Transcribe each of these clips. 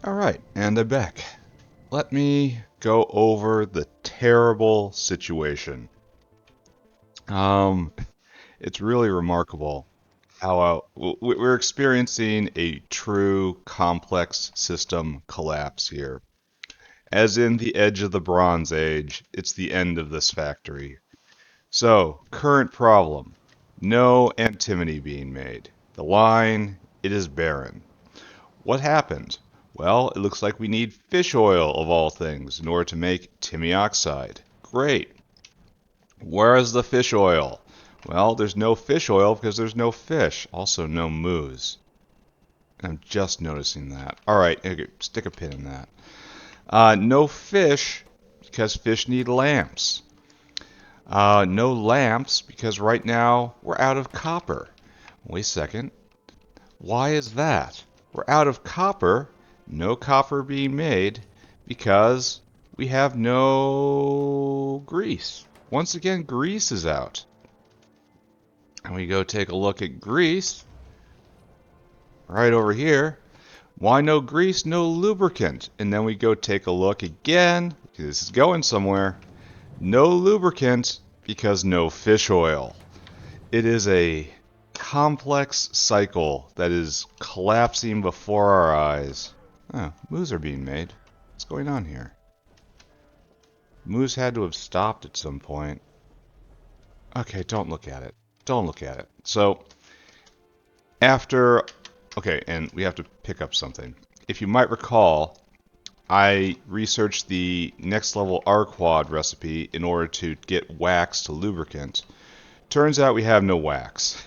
Alright, and I'm back. Let me go over the terrible situation. Um, it's really remarkable how we're experiencing a true complex system collapse here. As in the edge of the Bronze Age, it's the end of this factory. So, current problem. No antimony being made. The line, it is barren. What happened? Well, it looks like we need fish oil, of all things, in order to make timioxide. Great. Where is the fish oil? Well, there's no fish oil because there's no fish. Also, no moose. I'm just noticing that. Alright, okay, stick a pin in that. No fish because fish need lamps. No lamps because right now we're out of copper. Wait a second. Why is that? We're out of copper, no copper being made, because we have no grease. Once again, grease is out. And we go take a look at grease, right over here. Why no grease, no lubricant? And then we go take a look again, this is going somewhere. No lubricant, because no fish oil. It is a complex cycle that is collapsing before our eyes. Oh, moves are being made. What's going on here? Moose had to have stopped at some point. Okay, don't look at it. Don't look at it. So, after... Okay, and we have to pick up something. If you might recall, I researched the next level R-Quad recipe in order to get wax to lubricant. Turns out we have no wax.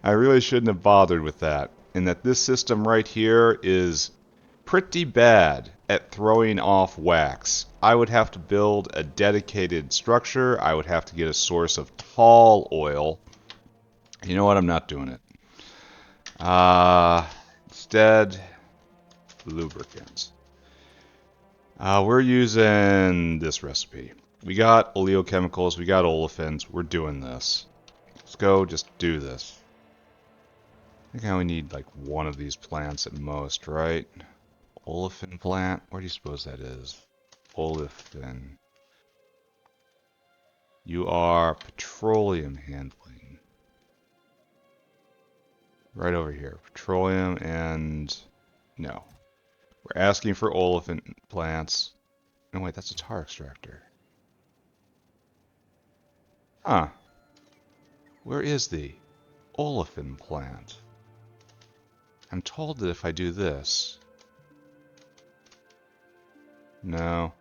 I really shouldn't have bothered with that, and that this system right here is pretty bad at throwing off wax. I would have to build a dedicated structure. I would have to get a source of tall oil. You know what? I'm not doing it. Instead, lubricants. We're using this recipe. We got oleochemicals, we got olefins, we're doing this. Let's go just do this. I think I only need like one of these plants at most, right? Olefin plant? Where do you suppose that is? Olefin. You are petroleum handling. Right over here. Petroleum and... No. We're asking for olefin plants. No, wait, that's a tar extractor. Huh. Where is the olefin plant? I'm told that if I do this... No.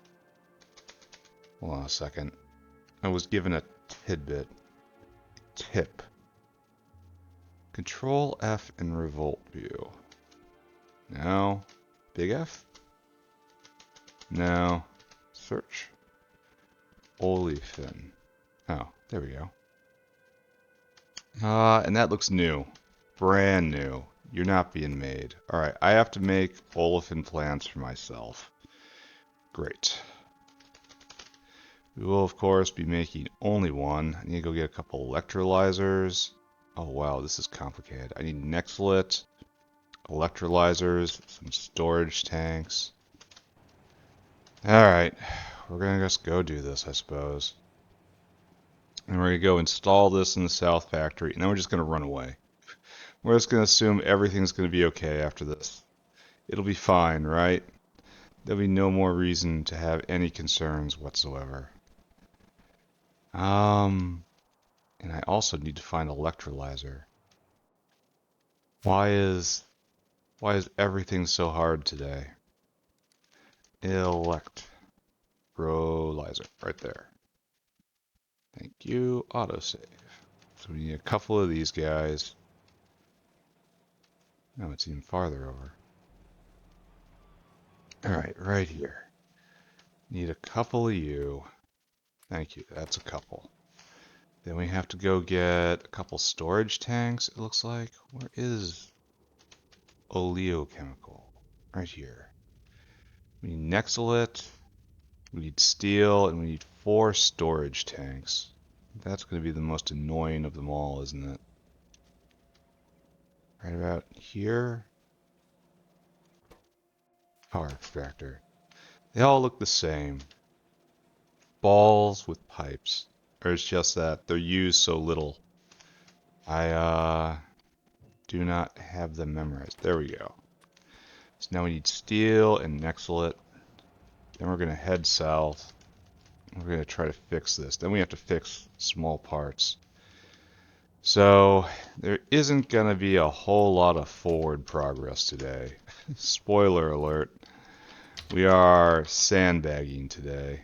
Hold on a second. I was given a tidbit. Tip. Control F in revolt view. No. Big F? No. Search. Olefin. Oh, there we go. And that looks new. Brand new. You're not being made. Alright, I have to make olefin plants for myself. Great. We will, of course, be making only one. I need to go get a couple electrolyzers. Oh, wow, this is complicated. I need Nextlit, electrolyzers, some storage tanks. Alright, we're going to just go do this, I suppose. And we're going to go install this in the South Factory, and then we're just going to run away. We're just going to assume everything's going to be okay after this. It'll be fine, right? There'll be no more reason to have any concerns whatsoever. And I also need to find electrolyzer. Why is everything so hard today? Electrolyzer, right there. Thank you, autosave. So we need a couple of these guys. No, it's even farther over. Alright, right here. Need a couple of you. Thank you, that's a couple. Then we have to go get a couple storage tanks, it looks like. Where is oleochemical? Right here. We need Nextlit, we need steel, and we need 4 storage tanks. That's going to be the most annoying of them all, isn't it? Right about here. power extractor. They all look the same. Balls with pipes. Or it's just that they're used so little. I do not have them memorized. There we go. So now we need steel and nexel it. Then we're going to head south. We're going to try to fix this. Then we have to fix small parts. So there isn't going to be a whole lot of forward progress today. Spoiler alert. We are sandbagging today.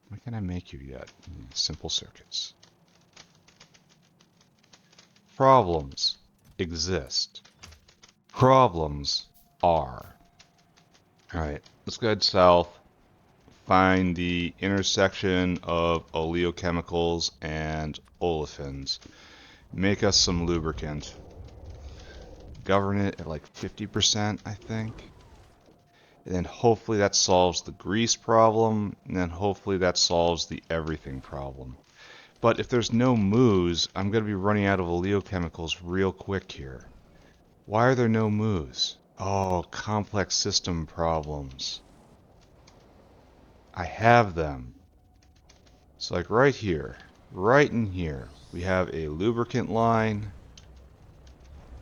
What can I make you yet? Simple circuits. Problems exist. Problems are. Alright, let's go head south. Find the intersection of oleochemicals and olefins. Make us some lubricant. Govern it at like 50%, I think. And then hopefully that solves the grease problem, and then hopefully that solves the everything problem. But if there's no moos, I'm going to be running out of oleochemicals real quick here. Why are there no moos? Oh, complex system problems. I have them. So like right here, right in here, we have a lubricant line.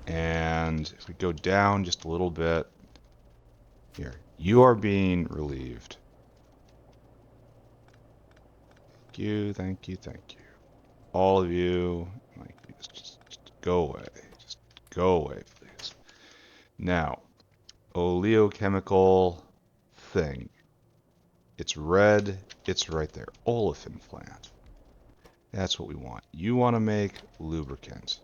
And if we go down just a little bit, here, you are being relieved. Thank you, thank you, thank you. All of you, like, just go away. Just go away, please. Now, oleochemical thing. It's red. It's right there. Olefin plant. That's what we want. You want to make lubricant.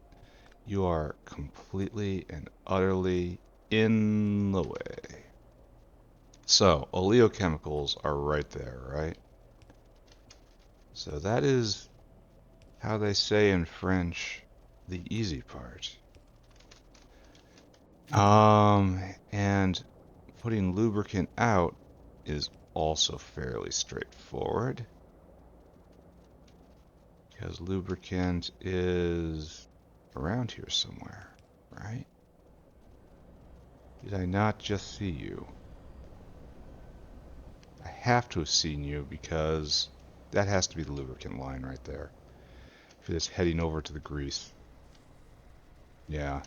You are completely and utterly in the way. So, oleochemicals are right there, right? So that is how they say in French, the easy part. And putting lubricant out is also fairly straightforward. Because lubricant is around here somewhere, right? Did I not just see you? I have to have seen you because that has to be the lubricant line right there. For this heading over to the grease. Yeah,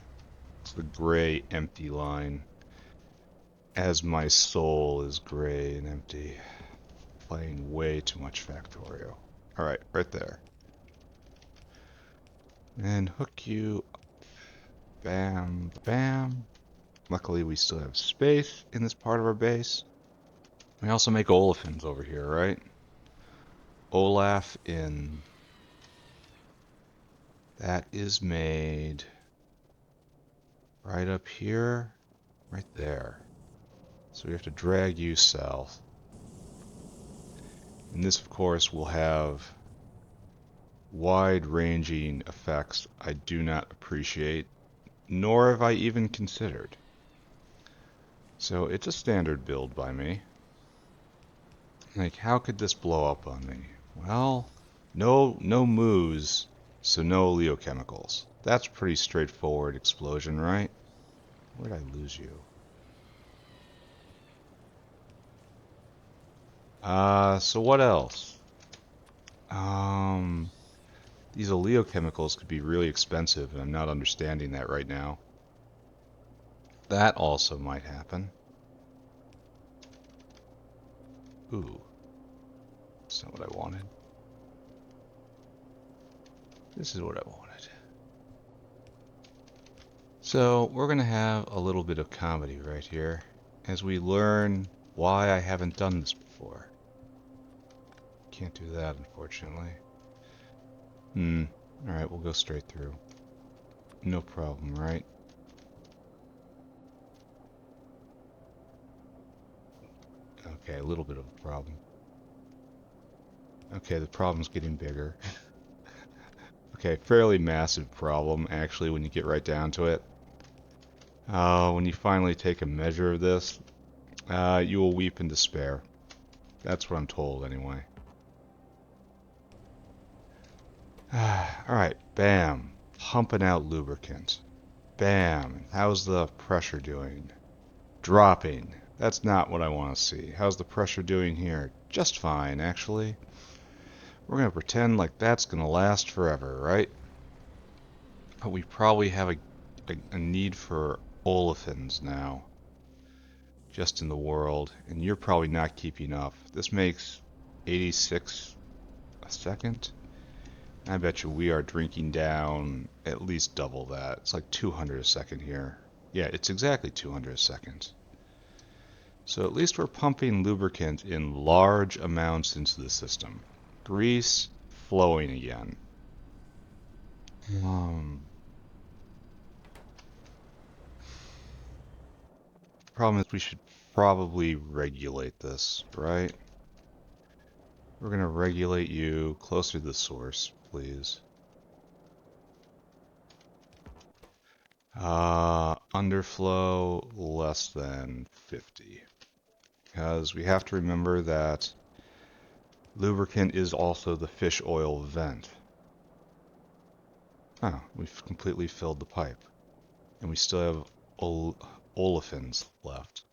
it's the gray empty line. As my soul is gray and empty. Playing way too much Factorio. Alright, right there. And hook you up. Bam, bam. Luckily we still have space in this part of our base. We also make olefins over here, right? Olaf in. That is made right up here, right there. So we have to drag you south. And this, of course, will have wide-ranging effects I do not appreciate, nor have I even considered. So it's a standard build by me. Like, how could this blow up on me? Well, no moos, so no oleochemicals. That's pretty straightforward explosion, right? Where'd I lose you? So what else? These oleochemicals could be really expensive, and I'm not understanding that right now. That also might happen. Ooh. That's not what I wanted. This is what I wanted. So, we're going to have a little bit of comedy right here as we learn why I haven't done this before. Can't do that, unfortunately. Alright, we'll go straight through. No problem, right? Okay, a little bit of a problem. Okay, the problem's getting bigger. Okay, fairly massive problem, actually, when you get right down to it. When you finally take a measure of this, you will weep in despair. That's what I'm told, anyway. Alright, bam. Pumping out lubricant. Bam. How's the pressure doing? Dropping. That's not what I want to see. How's the pressure doing here? Just fine, actually. We're going to pretend like that's going to last forever, right? But we probably have a need for olefins now, just in the world, and you're probably not keeping up. This makes 86 a second. I bet you we are drinking down at least double that. It's like 200 a second here. Yeah, it's exactly 200 a second. So at least we're pumping lubricant in large amounts into the system. Grease flowing again. Problem is we should probably regulate this, right? We're going to regulate you closer to the source, please. Underflow less than 50. Because we have to remember that lubricant is also the fish oil vent. Oh, we've completely filled the pipe. And we still have olefins left.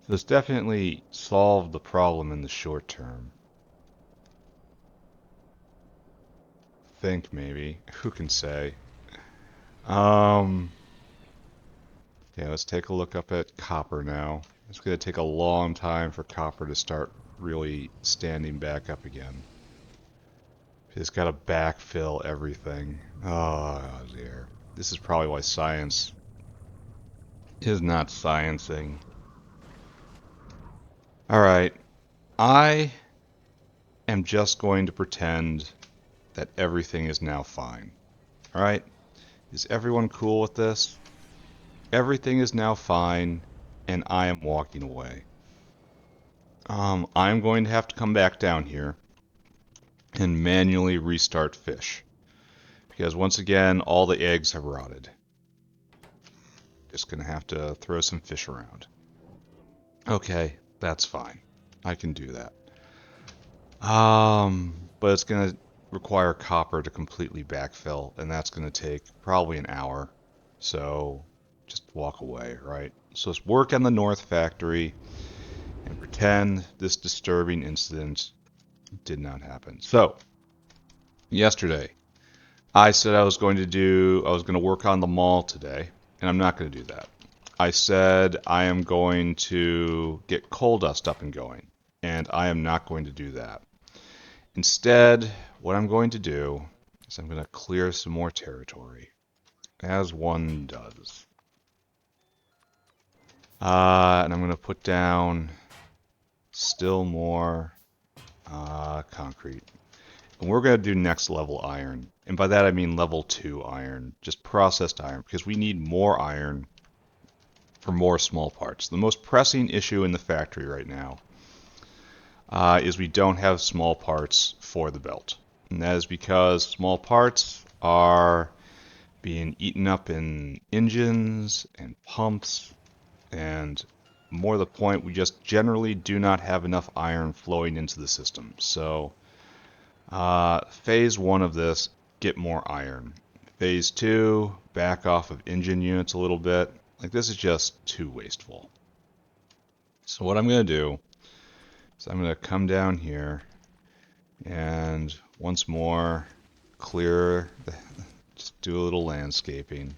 So this definitely solved the problem in the short term. Think maybe. Who can say? Yeah, let's take a look up at copper now. It's going to take a long time for copper to start really standing back up again. It's got to backfill everything. Oh dear. This is probably why science is not sciencing. Alright, I am just going to pretend that everything is now fine. Alright? Is everyone cool with this? Everything is now fine, and I am walking away. I'm going to have to come back down here and manually restart fish. Because once again, all the eggs have rotted. Just gonna have to throw some fish around. Okay, that's fine. I can do that. But it's gonna require copper to completely backfill, and that's gonna take probably an hour. So just walk away, right? So let's work on the North Factory and pretend this disturbing incident did not happen. So, yesterday, I said I was going to work on the mall today, and I'm not going to do that. I said I am going to get coal dust up and going, and I am not going to do that. Instead, what I'm going to do is I'm going to clear some more territory, as one does. And I'm going to put down still more concrete. And we're going to do next level iron. And by that I mean level 2 iron, just processed iron, because we need more iron for more small parts. The most pressing issue in the factory right now is we don't have small parts for the belt. And that is because small parts are being eaten up in engines and pumps, and more to the point, we just generally do not have enough iron flowing into the system. So phase 1 of this, get more iron. Phase 2, back off of engine units a little bit. Like, this is just too wasteful. So what I'm going to do is I'm going to come down here and once more clear, just do a little landscaping.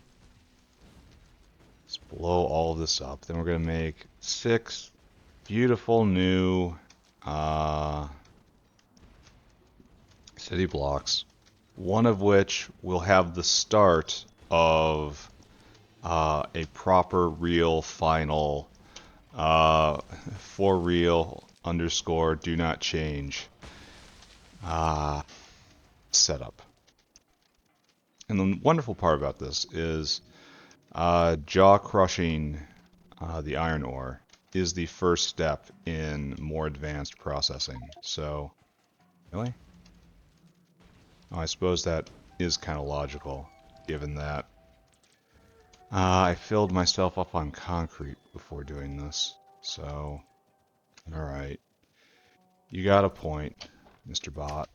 Just blow all of this up. Then we're going to make 6 beautiful new city blocks, one of which will have the start of a proper real final for real underscore do not change setup. And the wonderful part about this is jaw crushing the iron ore is the first step in more advanced processing. So, really? Oh, I suppose that is kind of logical, given that I filled myself up on concrete before doing this. So, alright. You got a point, Mr. Bot.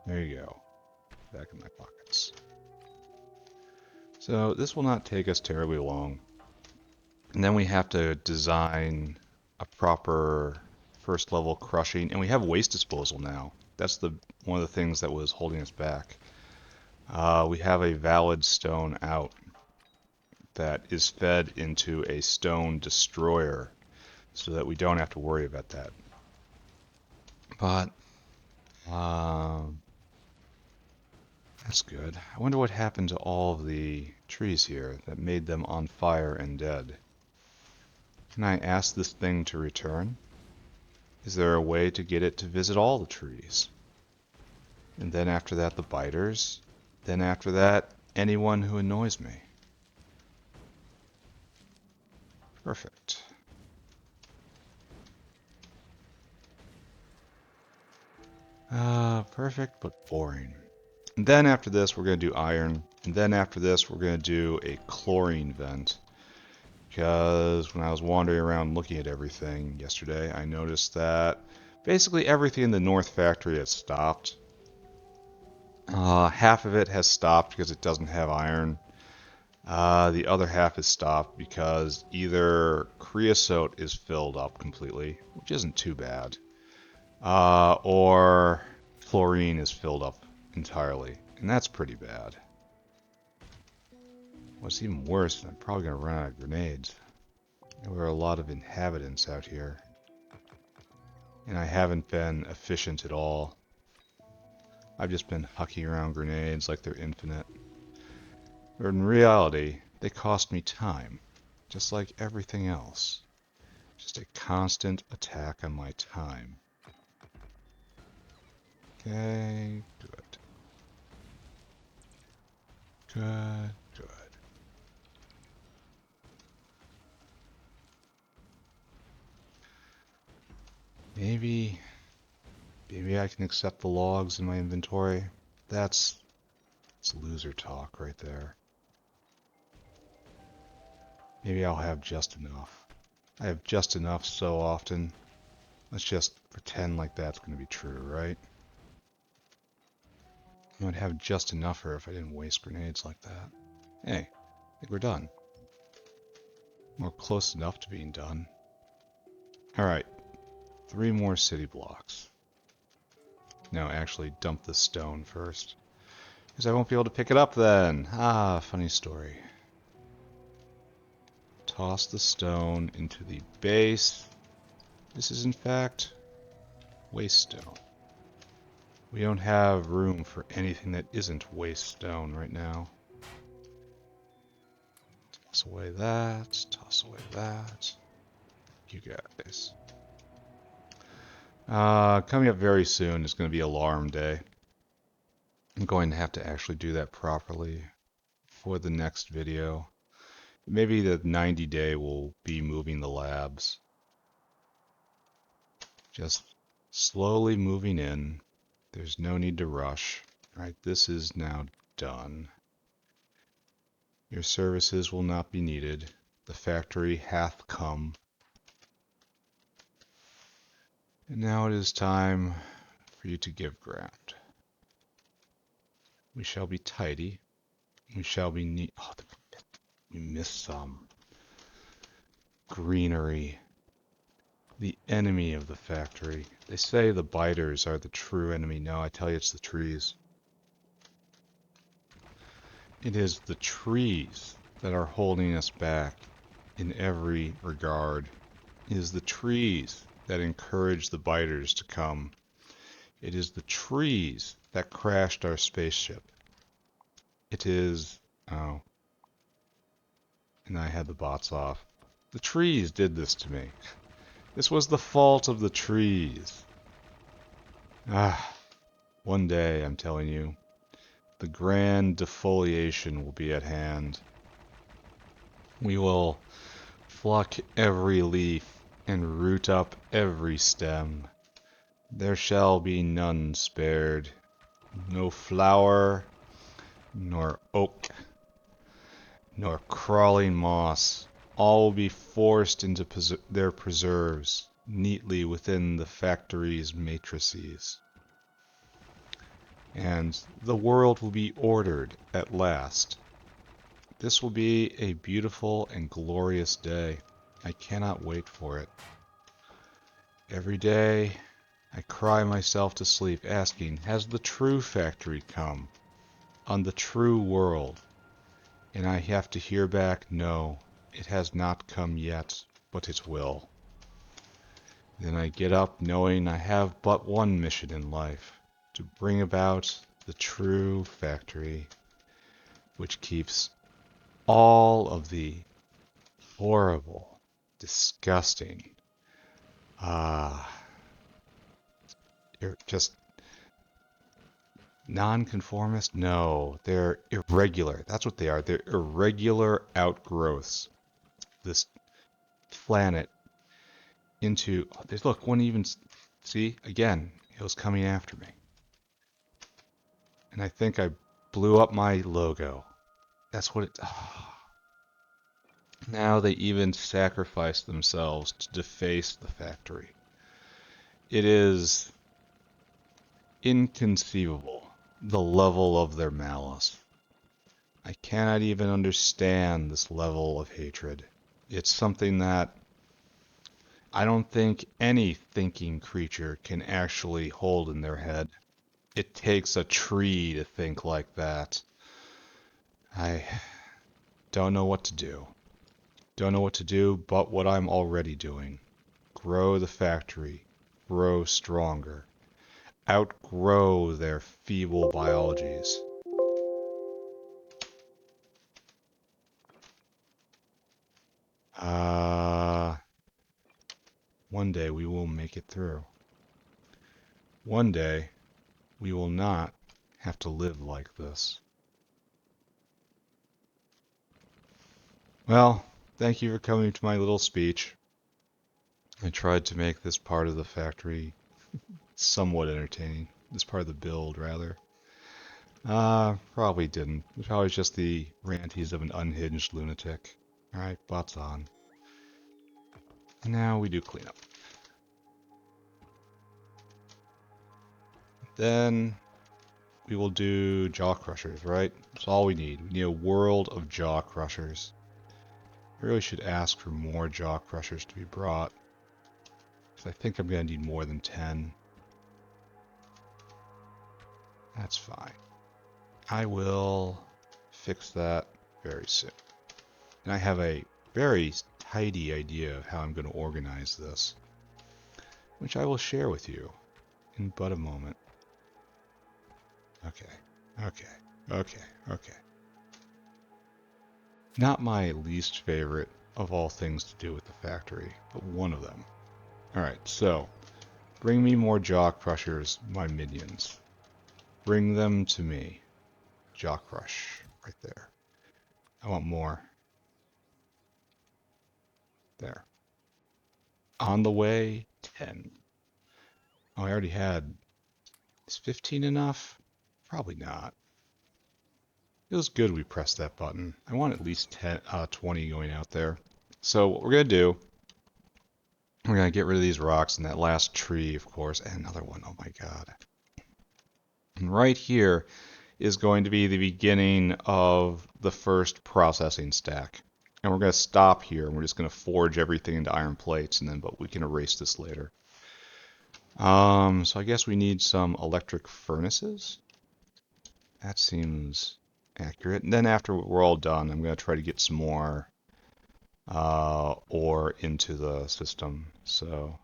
There you go. Back in my pockets. So this will not take us terribly long. And then we have to design a proper first level crushing, and we have waste disposal now. That's one of the things that was holding us back. We have a valid stone out that is fed into a stone destroyer so that we don't have to worry about that. But that's good. I wonder what happened to all of the trees here that made them on fire and dead. Can I ask this thing to return? Is there a way to get it to visit all the trees? And then after that, the biters. Then after that, anyone who annoys me. Perfect. Perfect, but boring. And then after this, we're going to do iron. And then after this, we're going to do a chlorine vent. Because when I was wandering around looking at everything yesterday, I noticed that basically everything in the North Factory has stopped. Half of it has stopped because it doesn't have iron. The other half is stopped because either creosote is filled up completely, which isn't too bad, or chlorine is filled up entirely, and that's pretty bad. What's even worse, I'm probably going to run out of grenades. There were a lot of inhabitants out here, and I haven't been efficient at all. I've just been hucking around grenades like they're infinite. But in reality, they cost me time, just like everything else. Just a constant attack on my time. Okay, good. Good, good. Maybe I can accept the logs in my inventory. That's loser talk right there. Maybe I'll have just enough. I have just enough so often. Let's just pretend like that's going to be true, right? I would have just enough for if I didn't waste grenades like that. Hey, I think we're done. We're close enough to being done. Alright, 3 more city blocks. No, actually dump the stone first. Because I won't be able to pick it up then. Ah, funny story. Toss the stone into the base. This is in fact waste stone. We don't have room for anything that isn't waste stone right now. Toss away that. Toss away that. You guys. Coming up very soon is going to be Alarm Day. I'm going to have to actually do that properly for the next video. Maybe the 90 day will be moving the labs. Just slowly moving in. There's no need to rush. Alright, this is now done. Your services will not be needed. The factory hath come. And now it is time for you to give ground. We shall be tidy. We shall be neat. Oh, we missed some. Greenery. The enemy of the factory. They say the biters are the true enemy. No, I tell you it's the trees. It is the trees that are holding us back in every regard. It is the trees that encourage the biters to come. It is the trees that crashed our spaceship. It is... Oh. And I had the bots off. The trees did this to me. This was the fault of the trees. Ah. One day, I'm telling you, the grand defoliation will be at hand. We will pluck every leaf and root up every stem. There shall be none spared. No flower, nor oak, nor crawling moss. All will be forced into their preserves, neatly within the factory's matrices. And the world will be ordered at last. This will be a beautiful and glorious day. I cannot wait for it. Every day, I cry myself to sleep asking, has the true factory come? On the true world? And I have to hear back, no, it has not come yet, but it will. Then I get up knowing I have but one mission in life, to bring about the true factory, which keeps all of the horrible, disgusting, just nonconformist? No, they're irregular. That's what they are. They're irregular outgrowths. This planet into... Look, one even... See, again, it was coming after me. And I think I blew up my logo. That's what it... Now they even sacrifice themselves to deface the factory. It is inconceivable, the level of their malice. I cannot even understand this level of hatred. It's something that I don't think any thinking creature can actually hold in their head. It takes a tree to think like that. I don't know what to do. Don't know what to do but what I'm already doing. Grow the factory. Grow stronger. Outgrow their feeble biologies. One day we will make it through. One day we will not have to live like this. Well, thank you for coming to my little speech. I tried to make this part of the factory somewhat entertaining. This part of the build, rather. Probably didn't. It was probably just the ranties of an unhinged lunatic. Alright, bots on. Now we do cleanup. Then we will do jaw crushers, right? That's all we need. We need a world of jaw crushers. I really should ask for more jaw crushers to be brought, because I think I'm going to need more than 10. That's fine. I will fix that very soon. And I have a very tidy idea of how I'm going to organize this, which I will share with you in but a moment. Okay. Not my least favorite of all things to do with the factory, but one of them. Alright, so, bring me more jaw crushers, my minions. Bring them to me. Jaw crush, right there. I want more. There. On the way, 10. Oh, I already had... Is 15 enough? Probably not. It was good we pressed that button. I want at least 20 going out there. So what we're going to do, we're going to get rid of these rocks and that last tree, of course, and another one. Oh my god. And right here is going to be the beginning of the first processing stack. And we're going to stop here, and we're just going to forge everything into iron plates, and then but we can erase this later. So I guess we need some electric furnaces. That seems accurate. And then after we're all done, I'm going to try to get some more ore into the system. So,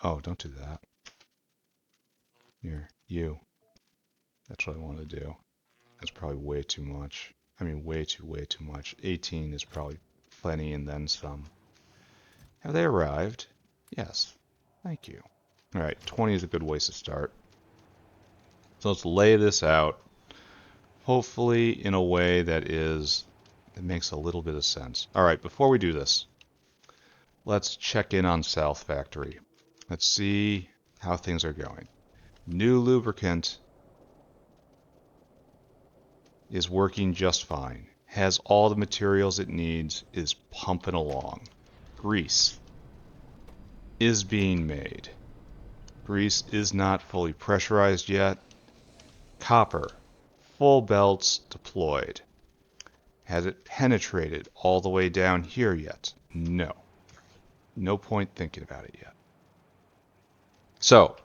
oh, don't do that. Here, you. That's what I want to do. That's probably way too much. I mean, way too much. 18 is probably plenty and then some. Have they arrived? Yes. Thank you. Alright, 20 is a good way to start. So let's lay this out, hopefully in a way that makes a little bit of sense. Alright, before we do this, let's check in on South Factory. Let's see how things are going. New lubricant is working just fine. Has all the materials it needs, is pumping along. Grease is being made. Grease is not fully pressurized yet. Copper, full belts deployed. Has it penetrated all the way down here yet? No. No point thinking about it yet. So,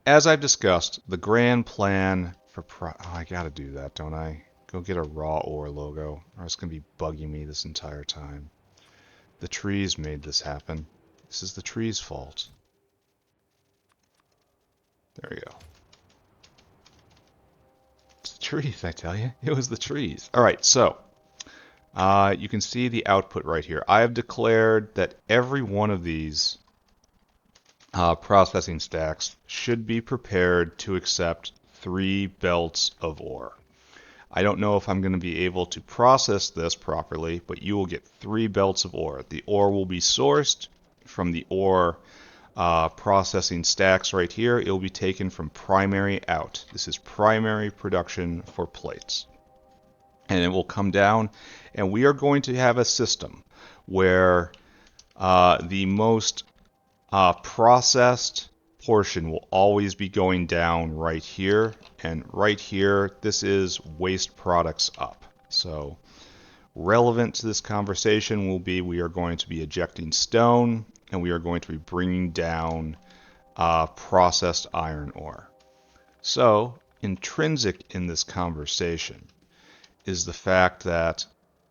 as I've discussed, the grand plan for oh, I gotta do that, don't I? Go get a raw ore logo, or it's gonna be bugging me this entire time. The trees made this happen. This is the trees' fault. There we go. It's the trees, I tell you. It was the trees. All right, so you can see the output right here. I have declared that every one of these processing stacks should be prepared to accept 3 belts of ore. I don't know if I'm going to be able to process this properly, but you will get 3 belts of ore. The ore will be sourced from the ore processing stacks right here. It will be taken from primary out. This is primary production for plates. And it will come down, and we are going to have a system where the most processed portion will always be going down right here, and right here this is waste products up. So relevant to this conversation will be we are going to be ejecting stone, and we are going to be bringing down processed iron ore. So intrinsic in this conversation is the fact that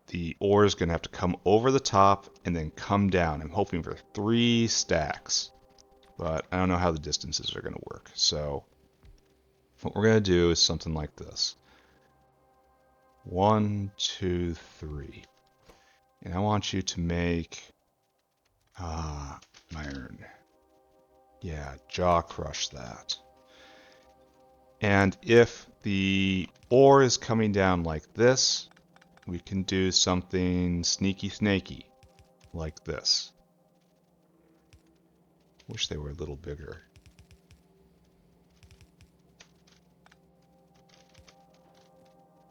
the ore is going to have to come over the top and then come down. I'm hoping for 3 stacks, but I don't know how the distances are going to work. So what we're going to do is something like this. 1, 2, 3. And I want you to make iron. Yeah, jaw crush that. And if the ore is coming down like this, we can do something sneaky snaky like this. Wish they were a little bigger.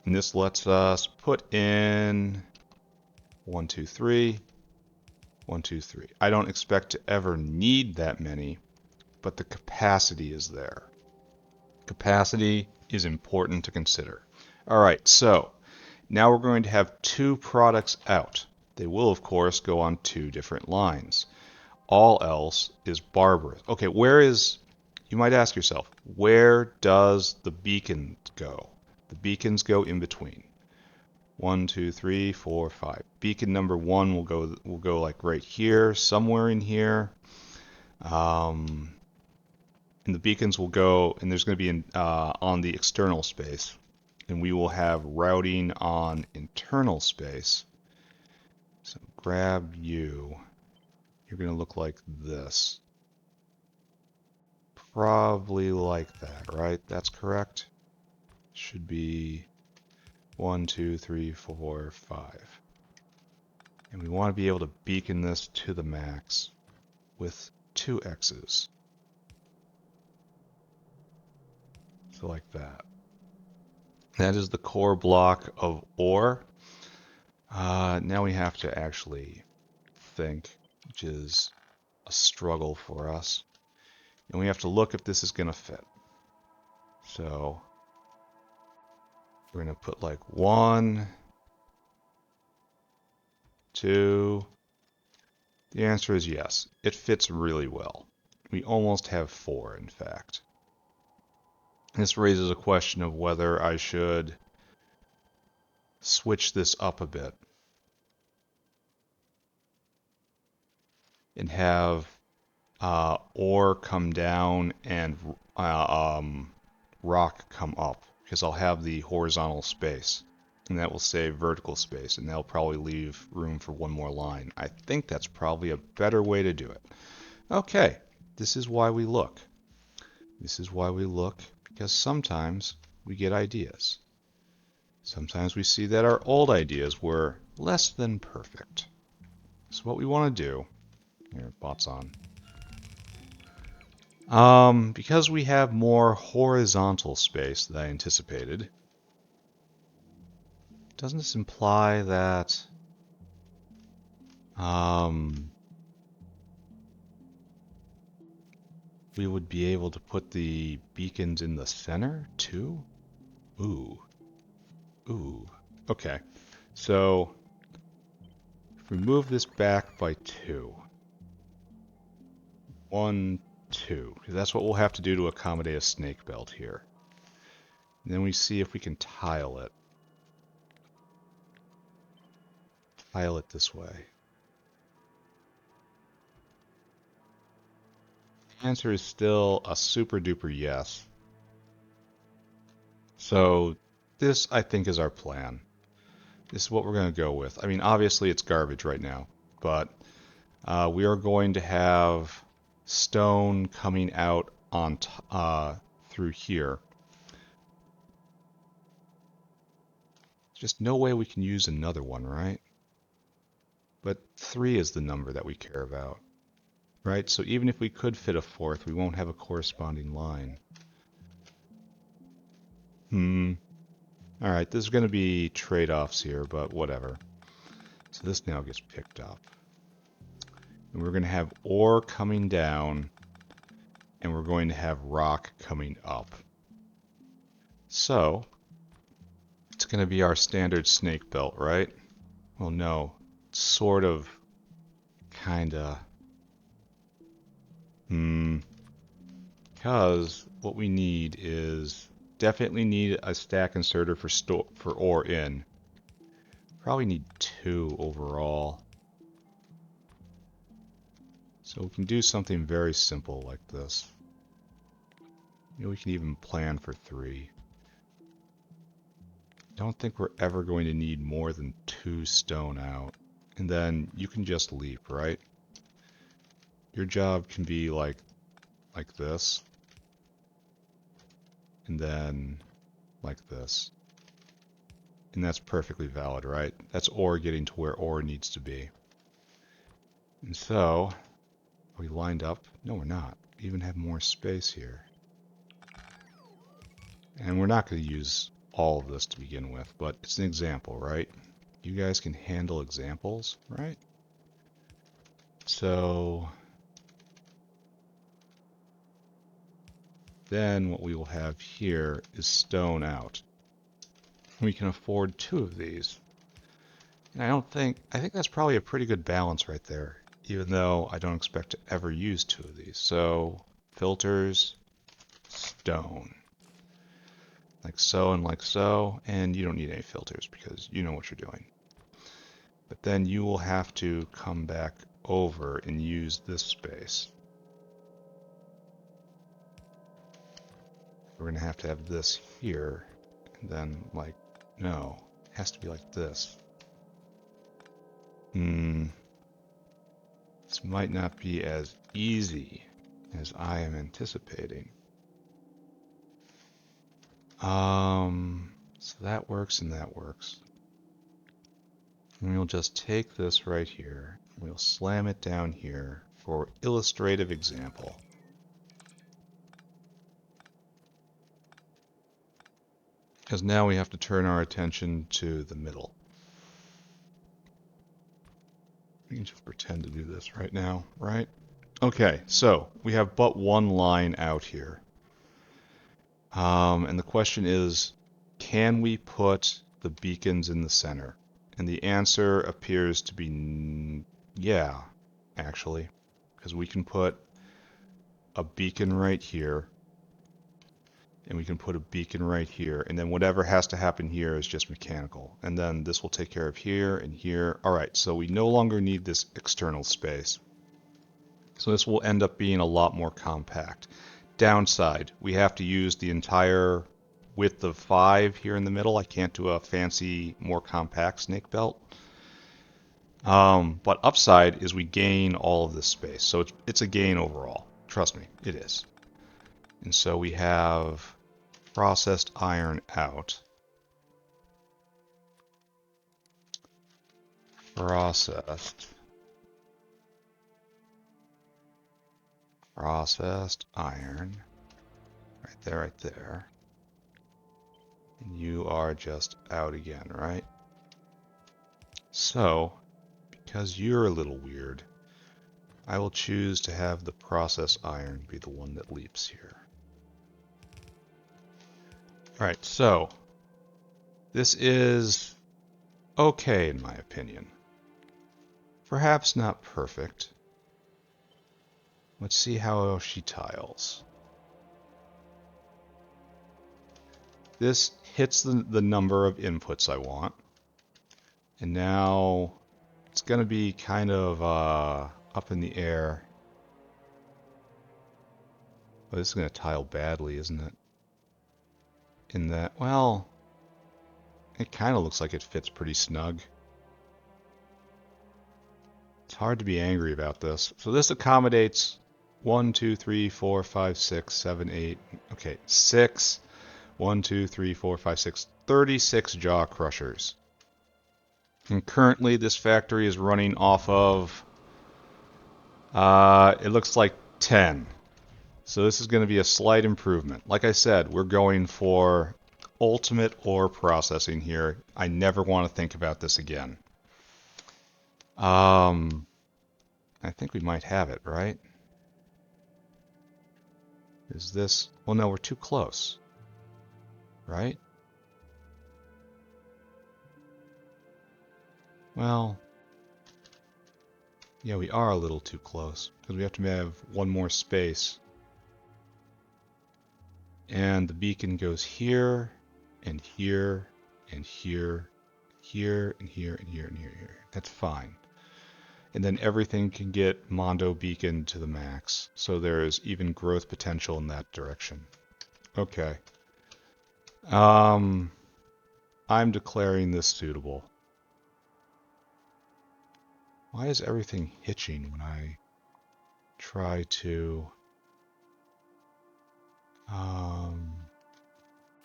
And this lets us put in 1, 2, 3, 1, 2, 3. I don't expect to ever need that many, but the capacity is there. Capacity is important to consider. All right, so now we're going to have 2 products out. They will, of course, go on 2 different lines. All else is barbarous. Okay, you might ask yourself, where does the beacon go? The beacons go in between. 1, 2, 3, 4, 5. Beacon number 1 will go like right here, somewhere in here. And the beacons will go, and there's going to be on the external space, and we will have routing on internal space. So grab you. You're going to look like this. Probably like that, right? That's correct. Should be 1, 2, 3, 4, 5. And we want to be able to beacon this to the max with 2 X's. So like that. That is the core block of ore. Now we have to actually think, which is a struggle for us. And we have to look if this is going to fit. So we're going to put like 1, 2. The answer is yes. It fits really well. We almost have 4, in fact. This raises a question of whether I should switch this up a bit and have ore come down and rock come up, because I'll have the horizontal space, and that will save vertical space, and that'll probably leave room for 1 more line. I think that's probably a better way to do it. Okay, this is why we look. This is why we look, because sometimes we get ideas. Sometimes we see that our old ideas were less than perfect. So what we want to do, here, bots on. Because we have more horizontal space than I anticipated, doesn't this imply that we would be able to put the beacons in the center too? Ooh. Okay. So if we move this back by 2, 1, 2, because that's what we'll have to do to accommodate a snake belt here. And then we see if we can tile it. Tile it this way. The answer is still a super duper yes. So this, I think, is our plan. This is what we're going to go with. I mean, obviously it's garbage right now, but we are going to have stone coming out on through here. Just no way we can use another one, right? But 3 is the number that we care about, right? So even if we could fit a 4th, we won't have a corresponding line. All right, there's going to be trade-offs here, but whatever. So this now gets picked up. And we're going to have ore coming down, and we're going to have rock coming up. So it's going to be our standard snake belt, right? Well, no, sort of, kinda. Because what we need is definitely need a stack inserter for ore in. Probably need 2 overall. So we can do something very simple like this. Maybe we can even plan for 3. Don't think we're ever going to need more than 2 stone out. And then you can just leap, right? Your job can be like this. And then like this. And that's perfectly valid, right? That's ore getting to where ore needs to be. And so, are we lined up? No, we're not. We even have more space here. And we're not going to use all of this to begin with, but it's an example, right? You guys can handle examples, right? So then what we will have here is stone out. We can afford 2 of these. And I think that's probably a pretty good balance right there, even though I don't expect to ever use 2 of these. So filters, stone. Like so and like so, and you don't need any filters because you know what you're doing. But then you will have to come back over and use this space. We're going to have this here, and then like, no, it has to be like this. This might not be as easy as I am anticipating. So that works and that works. And we'll just take this right here, we'll slam it down here for illustrative example. Because now we have to turn our attention to the middle. We can just pretend to do this right now, right? Okay, so we have but one line out here. And the question is, can we put the beacons in the center? And the answer appears to be yeah, actually. Because we can put a beacon right here, and we can put a beacon right here, and then whatever has to happen here is just mechanical. And then this will take care of here and here. All right, so we no longer need this external space. So this will end up being a lot more compact. Downside, we have to use the entire width of 5 here in the middle. I can't do a fancy, more compact snake belt. But upside is we gain all of this space. So it's a gain overall. Trust me, it is. And so we have processed iron out. Processed iron. Right there, right there. And you are just out again, right? So, because you're a little weird, I will choose to have the process iron be the one that leaps here. Alright, so this is okay in my opinion. Perhaps not perfect. Let's see how she tiles. This hits the number of inputs I want. And now it's going to be kind of up in the air. Oh, this is going to tile badly, isn't it? In that, well, it kind of looks like it fits pretty snug. It's hard to be angry about this. So this accommodates 1, 2, 3, 4, 5, 6, 7, 8. Okay, 6. 1, 2, 3, 4, 5, 6. 36 jaw crushers. And currently this factory is running off of, it looks like 10. So this is going to be a slight improvement. Like I said, we're going for ultimate ore processing here. I never want to think about this again. I think we might have it, right? Is this... Well, no, we're too close. Right? Well... Yeah, we are a little too close. Because we have to have one more space. And the beacon goes here, and here, and here, here, and here, and here, and here, and here. That's fine. And then everything can get Mondo beaconed to the max. So there's even growth potential in that direction. Okay. I'm declaring this suitable. Why is everything hitching when I try to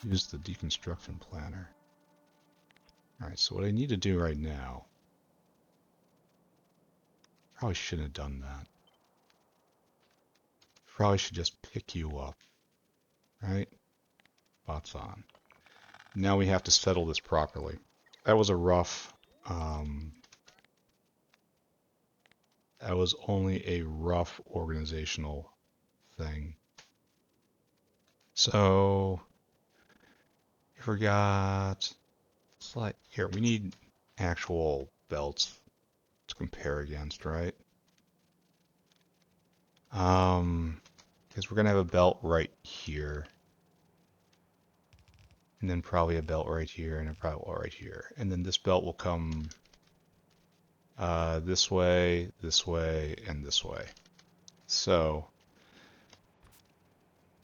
use the deconstruction planner? Alright, so what I need to do right now, probably shouldn't have done that. Probably should just pick you up, right? Spots on. Now we have to settle this properly. That was a rough, that was only a rough organizational thing. So, I forgot, it's like, here, we need actual belts to compare against, right? Because we're going to have a belt right here. And then probably a belt right here, and a belt right here. And then this belt will come this way, and this way. So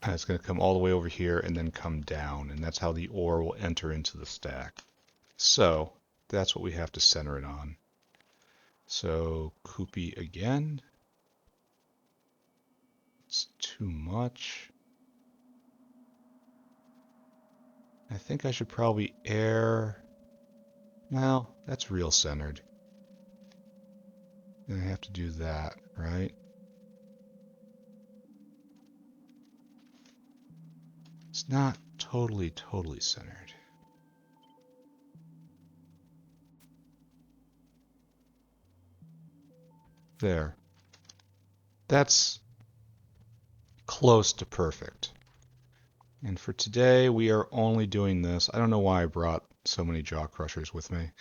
it's going to come all the way over here and then come down, and that's how the ore will enter into the stack. So that's what we have to center it on. So Koopy again. It's too much. I think I should probably air. Well, that's real centered. Then I have to do that, right? It's not totally centered. There. That's close to perfect. And for today, we are only doing this. I don't know why I brought so many jaw crushers with me.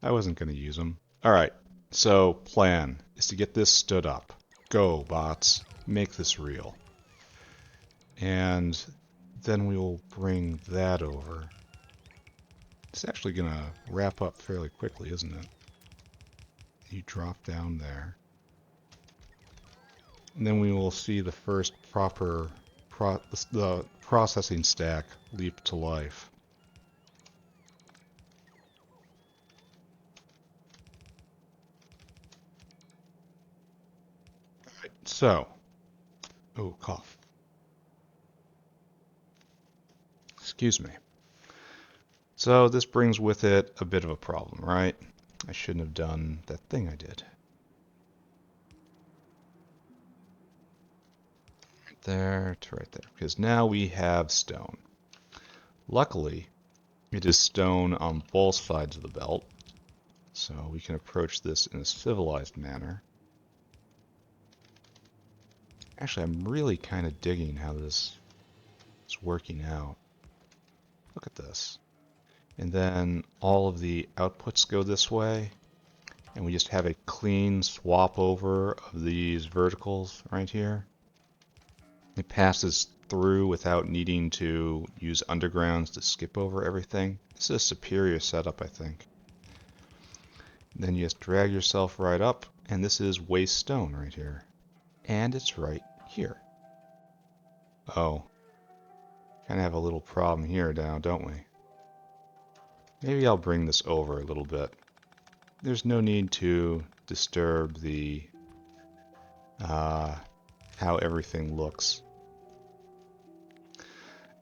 I wasn't going to use them. All right, so plan is to get this stood up. Go, bots. Make this real. And then we will bring that over. It's actually going to wrap up fairly quickly, isn't it? You drop down there. And then we will see the first proper the processing stack leap to life. All right, so, oh, cough. Excuse me. So this brings with it a bit of a problem, right? I shouldn't have done that thing I did. Right there to right there, because now we have stone. Luckily, it is stone on both sides of the belt, so we can approach this in a civilized manner. Actually, I'm really kind of digging how this is working out. Look at this. And then all of the outputs go this way. And we just have a clean swap over of these verticals right here. It passes through without needing to use undergrounds to skip over everything. This is a superior setup, I think. Then you just drag yourself right up, and this is waste stone right here. And it's right here. Oh, kind of have a little problem here now, don't we? Maybe I'll bring this over a little bit. There's no need to disturb the how everything looks.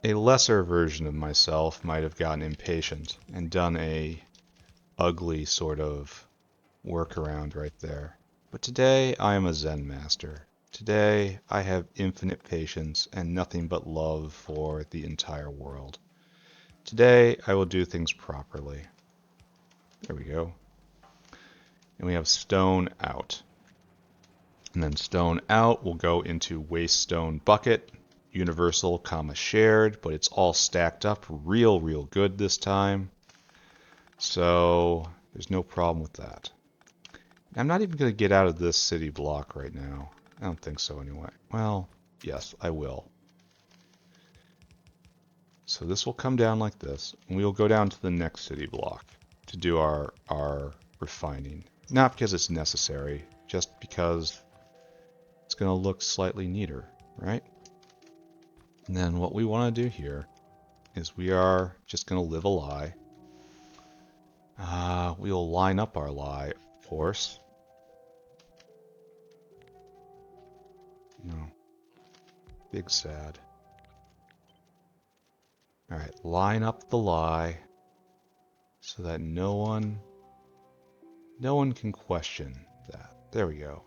A lesser version of myself might have gotten impatient and done a ugly sort of workaround right there. But today I am a Zen master. Today I have infinite patience and nothing but love for the entire world. Today I will do things properly. There we go. And we have stone out. And then stone out will go into waste stone bucket. Universal, comma shared, but it's all stacked up real good this time. So there's no problem with that. I'm not even going to get out of this city block right now. I don't think so anyway. Well, yes, I will. So this will come down like this, and we will go down to the next city block to do our refining. Not because it's necessary, just because it's going to look slightly neater, right? And then what we want to do here is we are just going to live a lie. We'll line up our lie, of course. No. Big sad. Alright, line up the lie so that no one can question that. There we go.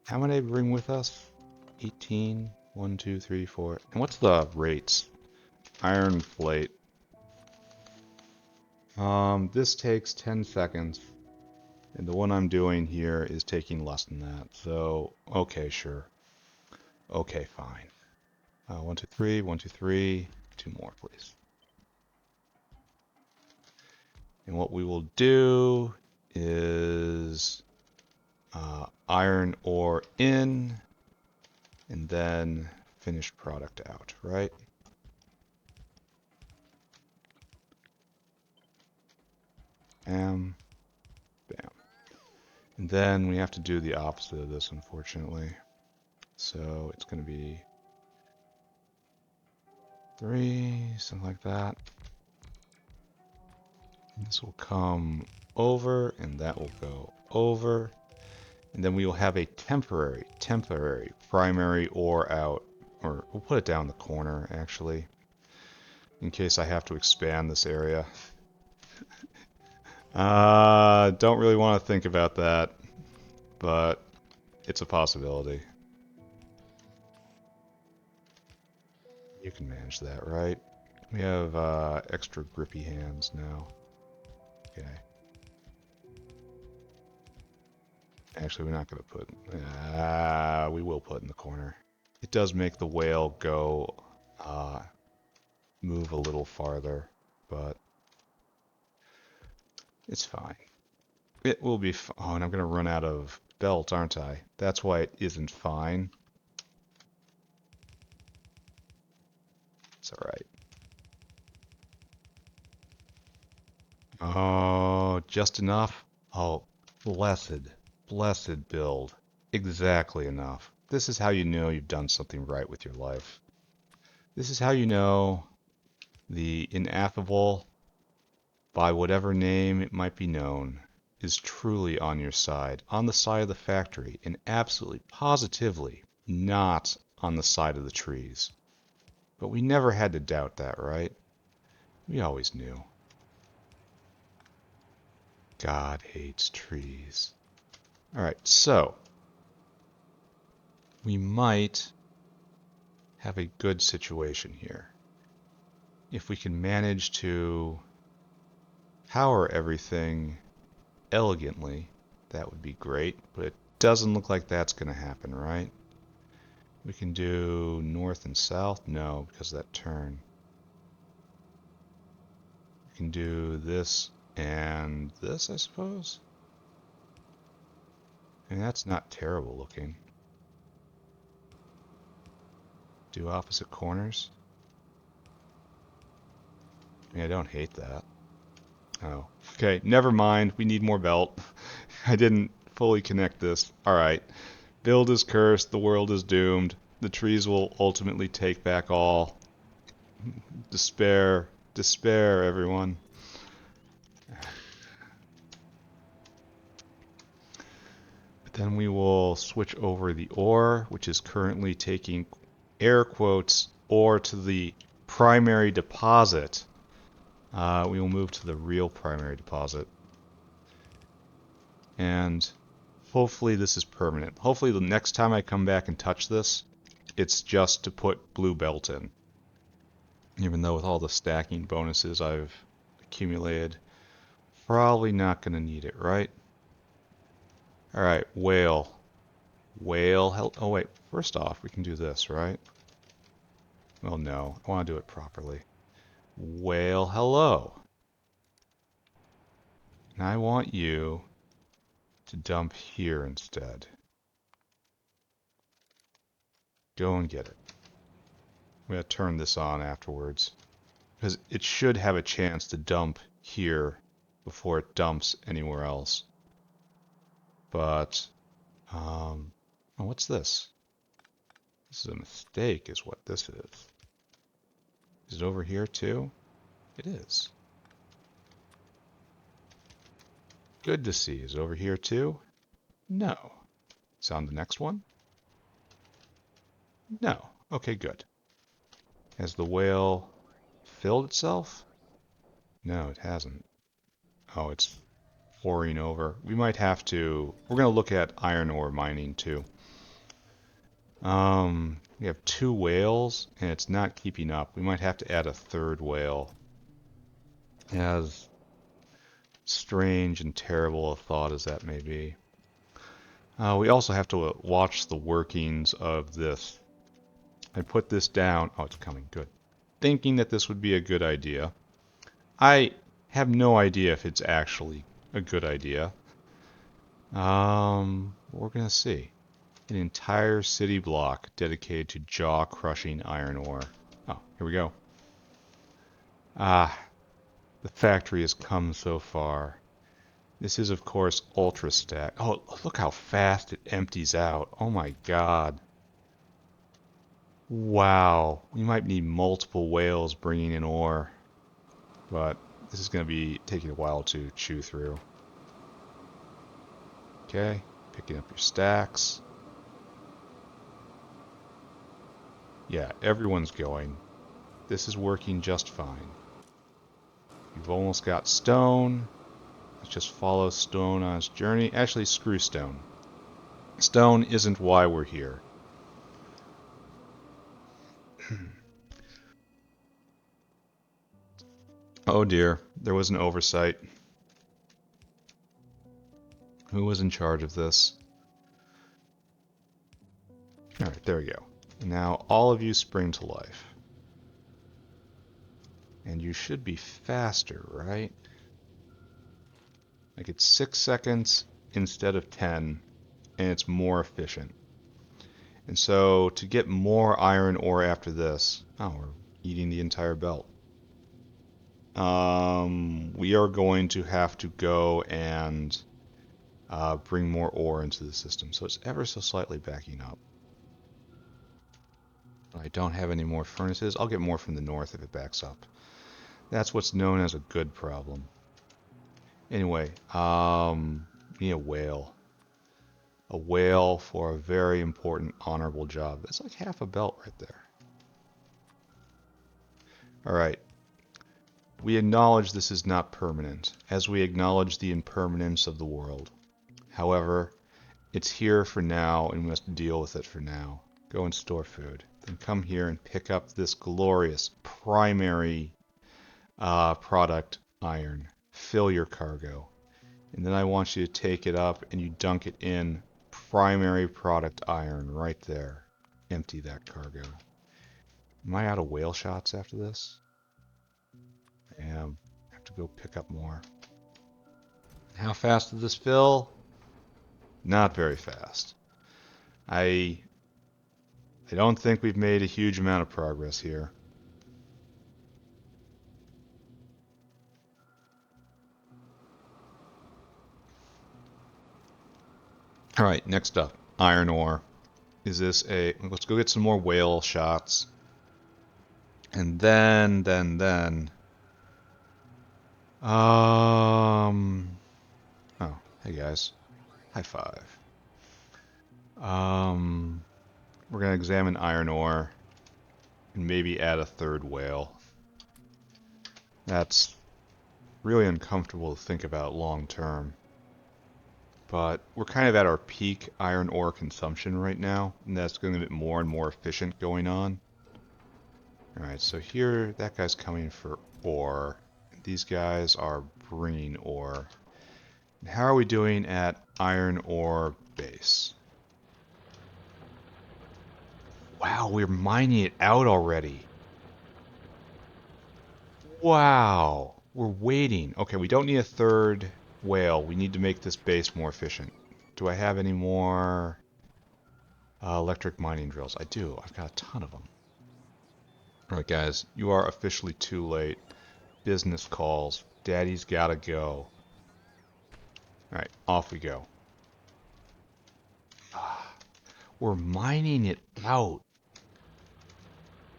How many bring with us? 18, 1, 2, 3, 4. And what's the rates? Iron plate. This takes 10 seconds. And the one I'm doing here is taking less than that. So, okay, sure. Okay, fine. 1, 2, 3, 1, 2, 3. 2 more, please. And what we will do is iron ore in, and then finished product out, right? Bam, bam. And then we have to do the opposite of this, unfortunately. So it's going to be 3, something like that. And this will come over, and that will go over. And then we will have a temporary primary ore out. Or we'll put it down the corner, actually, in case I have to expand this area. Don't really want to think about that, but it's a possibility. You can manage that, right? We have extra grippy hands now. Okay. Actually, we're not going to put... we will put in the corner. It does make the whale go... move a little farther, but... it's fine. It will be... oh, and I'm going to run out of belt, aren't I? That's why it isn't fine. It's alright. Oh, just enough? Oh, blessed build. Exactly enough. This is how you know you've done something right with your life. This is how you know the ineffable, by whatever name it might be known, is truly on your side, on the side of the factory, and absolutely, positively not on the side of the trees. But we never had to doubt that, right? We always knew. God hates trees. Alright, so we might have a good situation here. If we can manage to power everything elegantly, that would be great, but it doesn't look like that's going to happen, right? We can do north and south. No, because of that turn. We can do this and this, I suppose. And that's not terrible looking. Do opposite corners. I mean, I don't hate that. Oh, okay, never mind. We need more belt. I didn't fully connect this. Alright. Build is cursed. The world is doomed. The trees will ultimately take back all. Despair. Despair, everyone. But then we will switch over the ore, which is currently taking air quotes ore to the primary deposit. We will move to the real primary deposit. And hopefully this is permanent. Hopefully the next time I come back and touch this, it's just to put blue belt in. Even though with all the stacking bonuses I've accumulated, probably not going to need it, right? Alright, whale. Whale, oh wait, first off, we can do this, right? Well, no, I want to do it properly. Whale, hello. And I want you to dump here instead. Go and get it. I'm going to turn this on afterwards. Because it should have a chance to dump here before it dumps anywhere else. But, oh, what's this? This is a mistake, is what this is. Is it over here too? It is. Good to see. Is it over here too? No. Is it on the next one? No. Okay, good. Has the whale filled itself? No, it hasn't. Oh, it's pouring over. We might have to... We're going to look at iron ore mining too. We have 2 whales, and it's not keeping up. We might have to add a 3rd whale. As strange and terrible a thought as that may be. We also have to watch the workings of this. I put this down. Oh, it's coming. Good. Thinking that this would be a good idea. I have no idea if it's actually a good idea. We're going to see. An entire city block dedicated to jaw-crushing iron ore. Oh, here we go. Ah, the factory has come so far. This is, of course, ultra stack. Oh, look how fast it empties out. Oh my god. Wow. We might need multiple whales bringing in ore. But this is going to be taking a while to chew through. Okay, picking up your stacks. Yeah, everyone's going. This is working just fine. You've almost got stone. Let's just follow stone on its journey. Actually, screw stone. Stone isn't why we're here. Oh dear, there was an oversight. Who was in charge of this? Alright, there we go. Now all of you spring to life. And you should be faster, right? Like it's 6 seconds instead of 10, and it's more efficient. And so to get more iron ore after this, oh, we're eating the entire belt. We are going to have to go and bring more ore into the system. So it's ever so slightly backing up. I don't have any more furnaces. I'll get more from the north if it backs up. That's what's known as a good problem. Anyway, we need a whale. A whale for a very important, honorable job. That's like half a belt right there. Alright. We acknowledge this is not permanent, as we acknowledge the impermanence of the world. However, it's here for now, and we must deal with it for now. Go and store food. Then come here and pick up this glorious primary product iron. Fill your cargo. And then I want you to take it up and you dunk it in primary product iron right there. empty that cargo. Am I out of whale shots after this? I am. I have to go pick up more. How fast did this fill? Not very fast. I don't think we've made a huge amount of progress here. All right, next up, iron ore. Is this a... Let's go get some more whale shots. And then... Oh, hey guys. High five. We're going to examine iron ore and maybe add a third whale. That's really uncomfortable to think about long term. But we're kind of at our peak iron ore consumption right now, and that's going to get more and more efficient going on. Alright, so here, that guy's coming for ore. These guys are bringing ore. And how are we doing at iron ore base? Wow, we're mining it out already. Wow, we're waiting. Okay, we don't need a third whale. We need to make this base more efficient. Do I have any more electric mining drills? I do. I've got a ton of them. Alright guys, you are officially too late. Business calls. Daddy's gotta go. Alright, off we go. We're mining it out.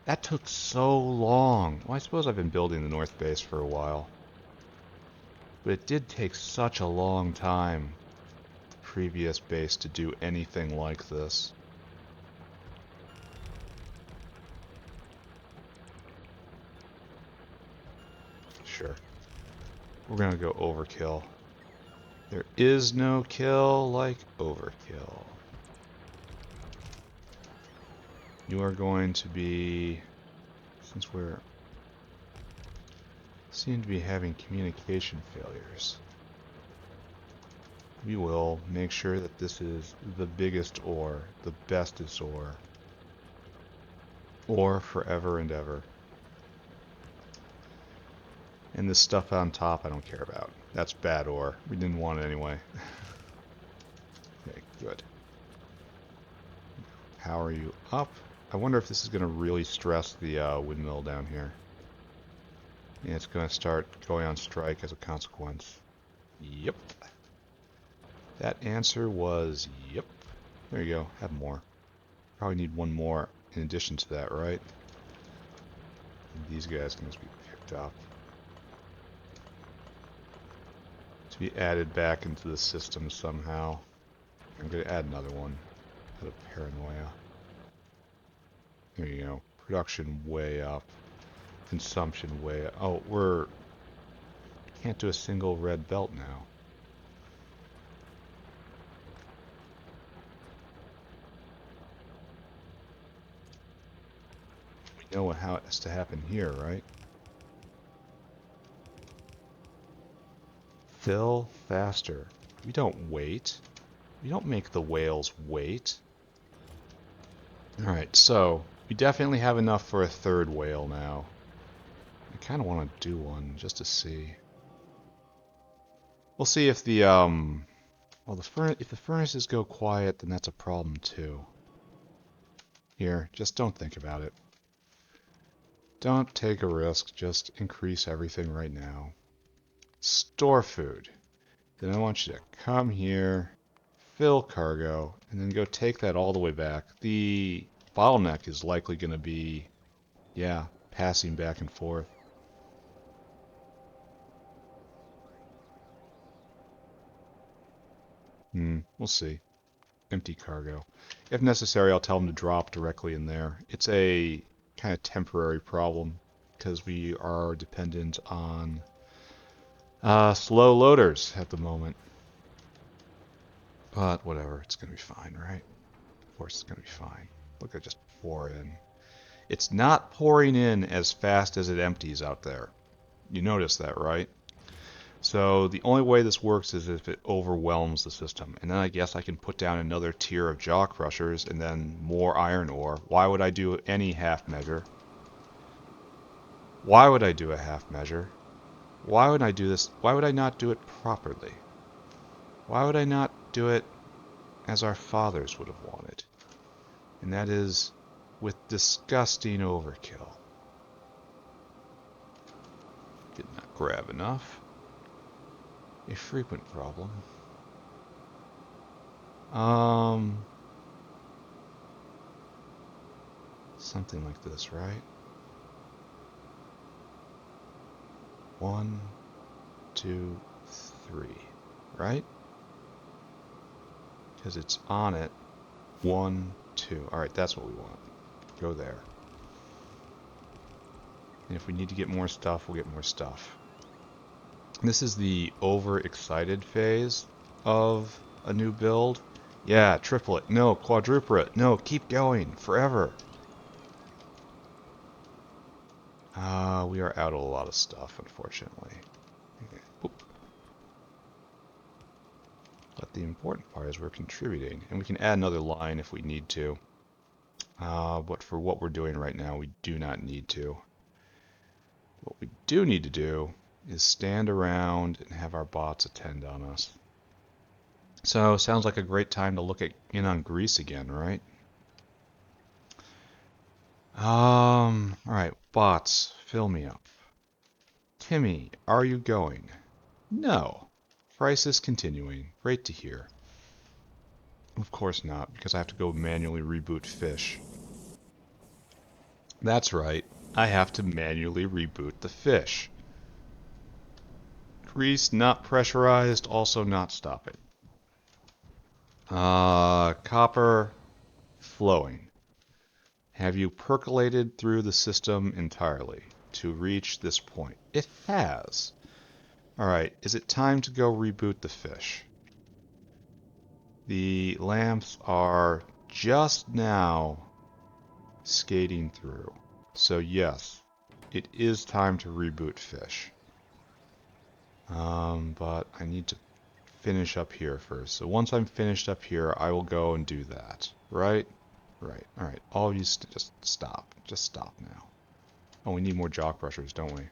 That took so long. Well, I suppose I've been building the north base for a while. But it did take such a long time, the previous base, to do anything like this. Sure. We're gonna go overkill. There is no kill like overkill. You are going to be, since we're seem to be having communication failures, we will make sure that this is the biggest ore, the bestest ore forever and ever. And this stuff on top I don't care about. That's bad ore. We didn't want it anyway. Okay, good. Power you up. I wonder if this is going to really stress the windmill down here. And it's going to start going on strike as a consequence. Yep. That answer was yep. There you go. Have more. Probably need one more in addition to that, right? And these guys can just be picked up. To be added back into the system somehow. I'm going to add another one out of paranoia. There you go. Production way up. Consumption way up. Oh, we're... Can't do a single red belt now. We know how it has to happen here, right? Fill faster. We don't wait. We don't make the whales wait. Alright, so we definitely have enough for a third whale now. I kind of want to do one just to see. We'll see if the well, if the furnaces go quiet, then that's a problem too. Here, just don't think about it. Don't take a risk, just increase everything right now. Store food. Then I want you to come here, fill cargo, and then go take that all the way back. The bottleneck is likely going to be, yeah, passing back and forth. We'll see. Empty cargo. If necessary, I'll tell them to drop directly in there. It's a kind of temporary problem because we are dependent on slow loaders at the moment. But whatever, it's going to be fine, right? Of course it's going to be fine. Look, I just pour in. It's not pouring in as fast as it empties out there. You notice that, right? So the only way this works is if it overwhelms the system. And then I guess I can put down another tier of jaw crushers and then more iron ore. Why would I do any half measure? Why would I do a half measure? Why would I do this? Why would I not do it properly? Why would I not do it as our fathers would have wanted? And that is with disgusting overkill. Did not grab enough. A frequent problem. Something like this, right? 1, 2, 3, right? Because it's on it. 1, 2. Alright, that's what we want. Go there. And if we need to get more stuff, we'll get more stuff. This is the overexcited phase of a new build. Yeah, triplet. No, quadruplet. No, keep going. Forever. We are out of a lot of stuff, unfortunately. Okay. But the important part is we're contributing. And we can add another line if we need to. But for what we're doing right now, we do not need to. What we do need to do is stand around and have our bots attend on us. So, sounds like a great time to look in on Greece again, right? Alright, bots, fill me up. Timmy, are you going? No. Price is continuing. Great to hear. Of course not, because I have to go manually reboot fish. That's right. I have to manually reboot the fish. Grease not pressurized, also not stopping. Copper flowing. Have you percolated through the system entirely to reach this point? It has. Alright, is it time to go reboot the fish? The lamps are just now skating through. So yes, it is time to reboot fish. But I need to finish up here first. So once I'm finished up here, I will go and do that. Right? Right. Alright, all of you just stop. Just stop now. Oh, we need more jaw crushers, don't we?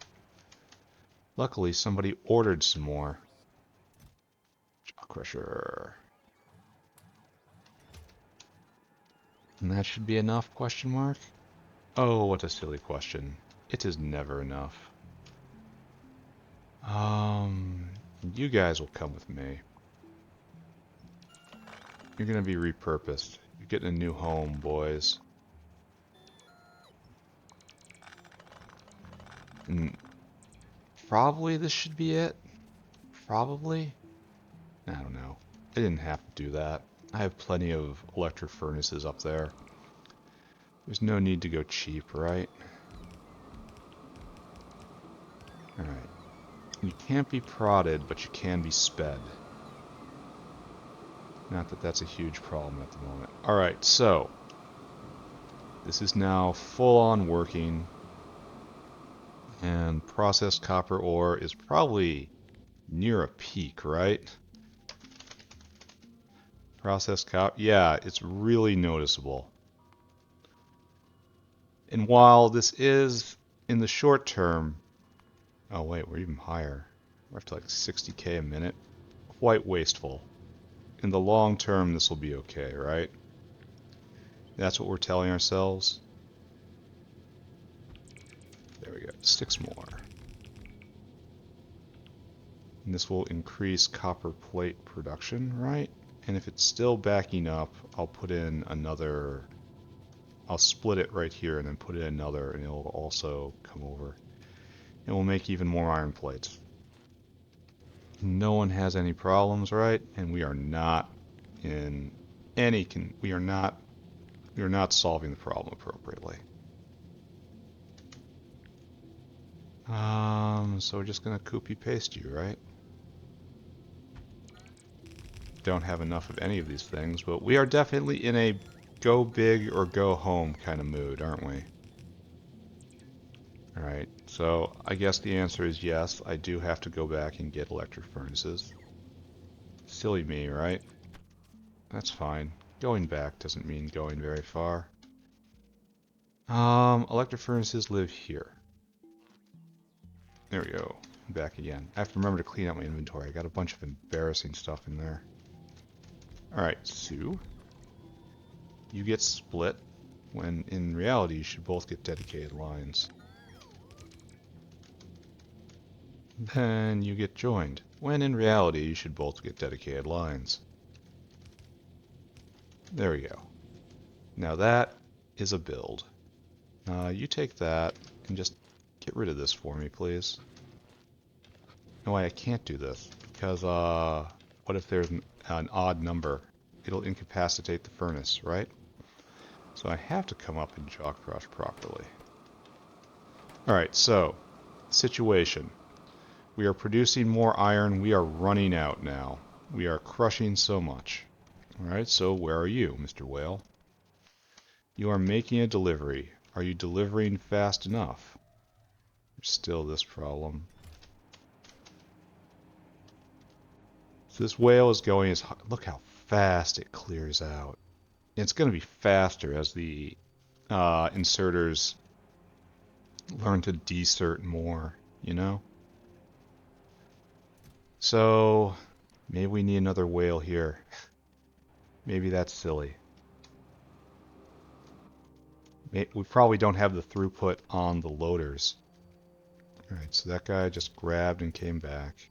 Luckily, somebody ordered some more. Jaw crusher. And that should be enough, question mark? Oh, what a silly question. It is never enough. You guys will come with me. You're gonna be repurposed. You're getting a new home, boys. And probably this should be it. Probably. I don't know. I didn't have to do that. I have plenty of electric furnaces up there. There's no need to go cheap, right? Alright. You can't be prodded, but you can be sped. Not that that's a huge problem at the moment. Alright, so this is now full on working. And processed copper ore is probably near a peak, right? Processed copper, yeah, it's really noticeable. And while this is, in the short term, oh wait, we're even higher. We're up to like 60k a minute. Quite wasteful. In the long term, this will be okay, right? That's what we're telling ourselves. There we go, 6 more. And this will increase copper plate production, right? And if it's still backing up, I'll put in another, I'll split it right here and then put in another, and it'll also come over. And we'll make even more iron plates. No one has any problems, right? And we are not in any, we are not solving the problem appropriately. So we're just gonna copy paste you, right? Don't have enough of any of these things, but we are definitely in a go big or go home kind of mood, aren't we? Alright, so I guess the answer is yes, I do have to go back and get electric furnaces. Silly me, right? That's fine. Going back doesn't mean going very far. Electric furnaces live here. There we go. Back again. I have to remember to clean out my inventory. I got a bunch of embarrassing stuff in there. Alright, Sue. You get split, when in reality you should both get dedicated lines. Then you get joined, when in reality you should both get dedicated lines. There we go. Now that is a build. You take that and just get rid of this for me, please. No, I can't do this because what if there's an odd number? It'll incapacitate the furnace, right? So I have to come up and jaw crush properly. Alright, so, situation. We are producing more iron, we are running out now. We are crushing so much. Alright, so where are you, Mr. Whale? You are making a delivery. Are you delivering fast enough? There's still this problem. So this whale is going as... Look how fast it clears out. It's going to be faster as the inserters learn to desert more, you know? So, maybe we need another whale here. Maybe that's silly. We probably don't have the throughput on the loaders. Alright, so that guy just grabbed and came back.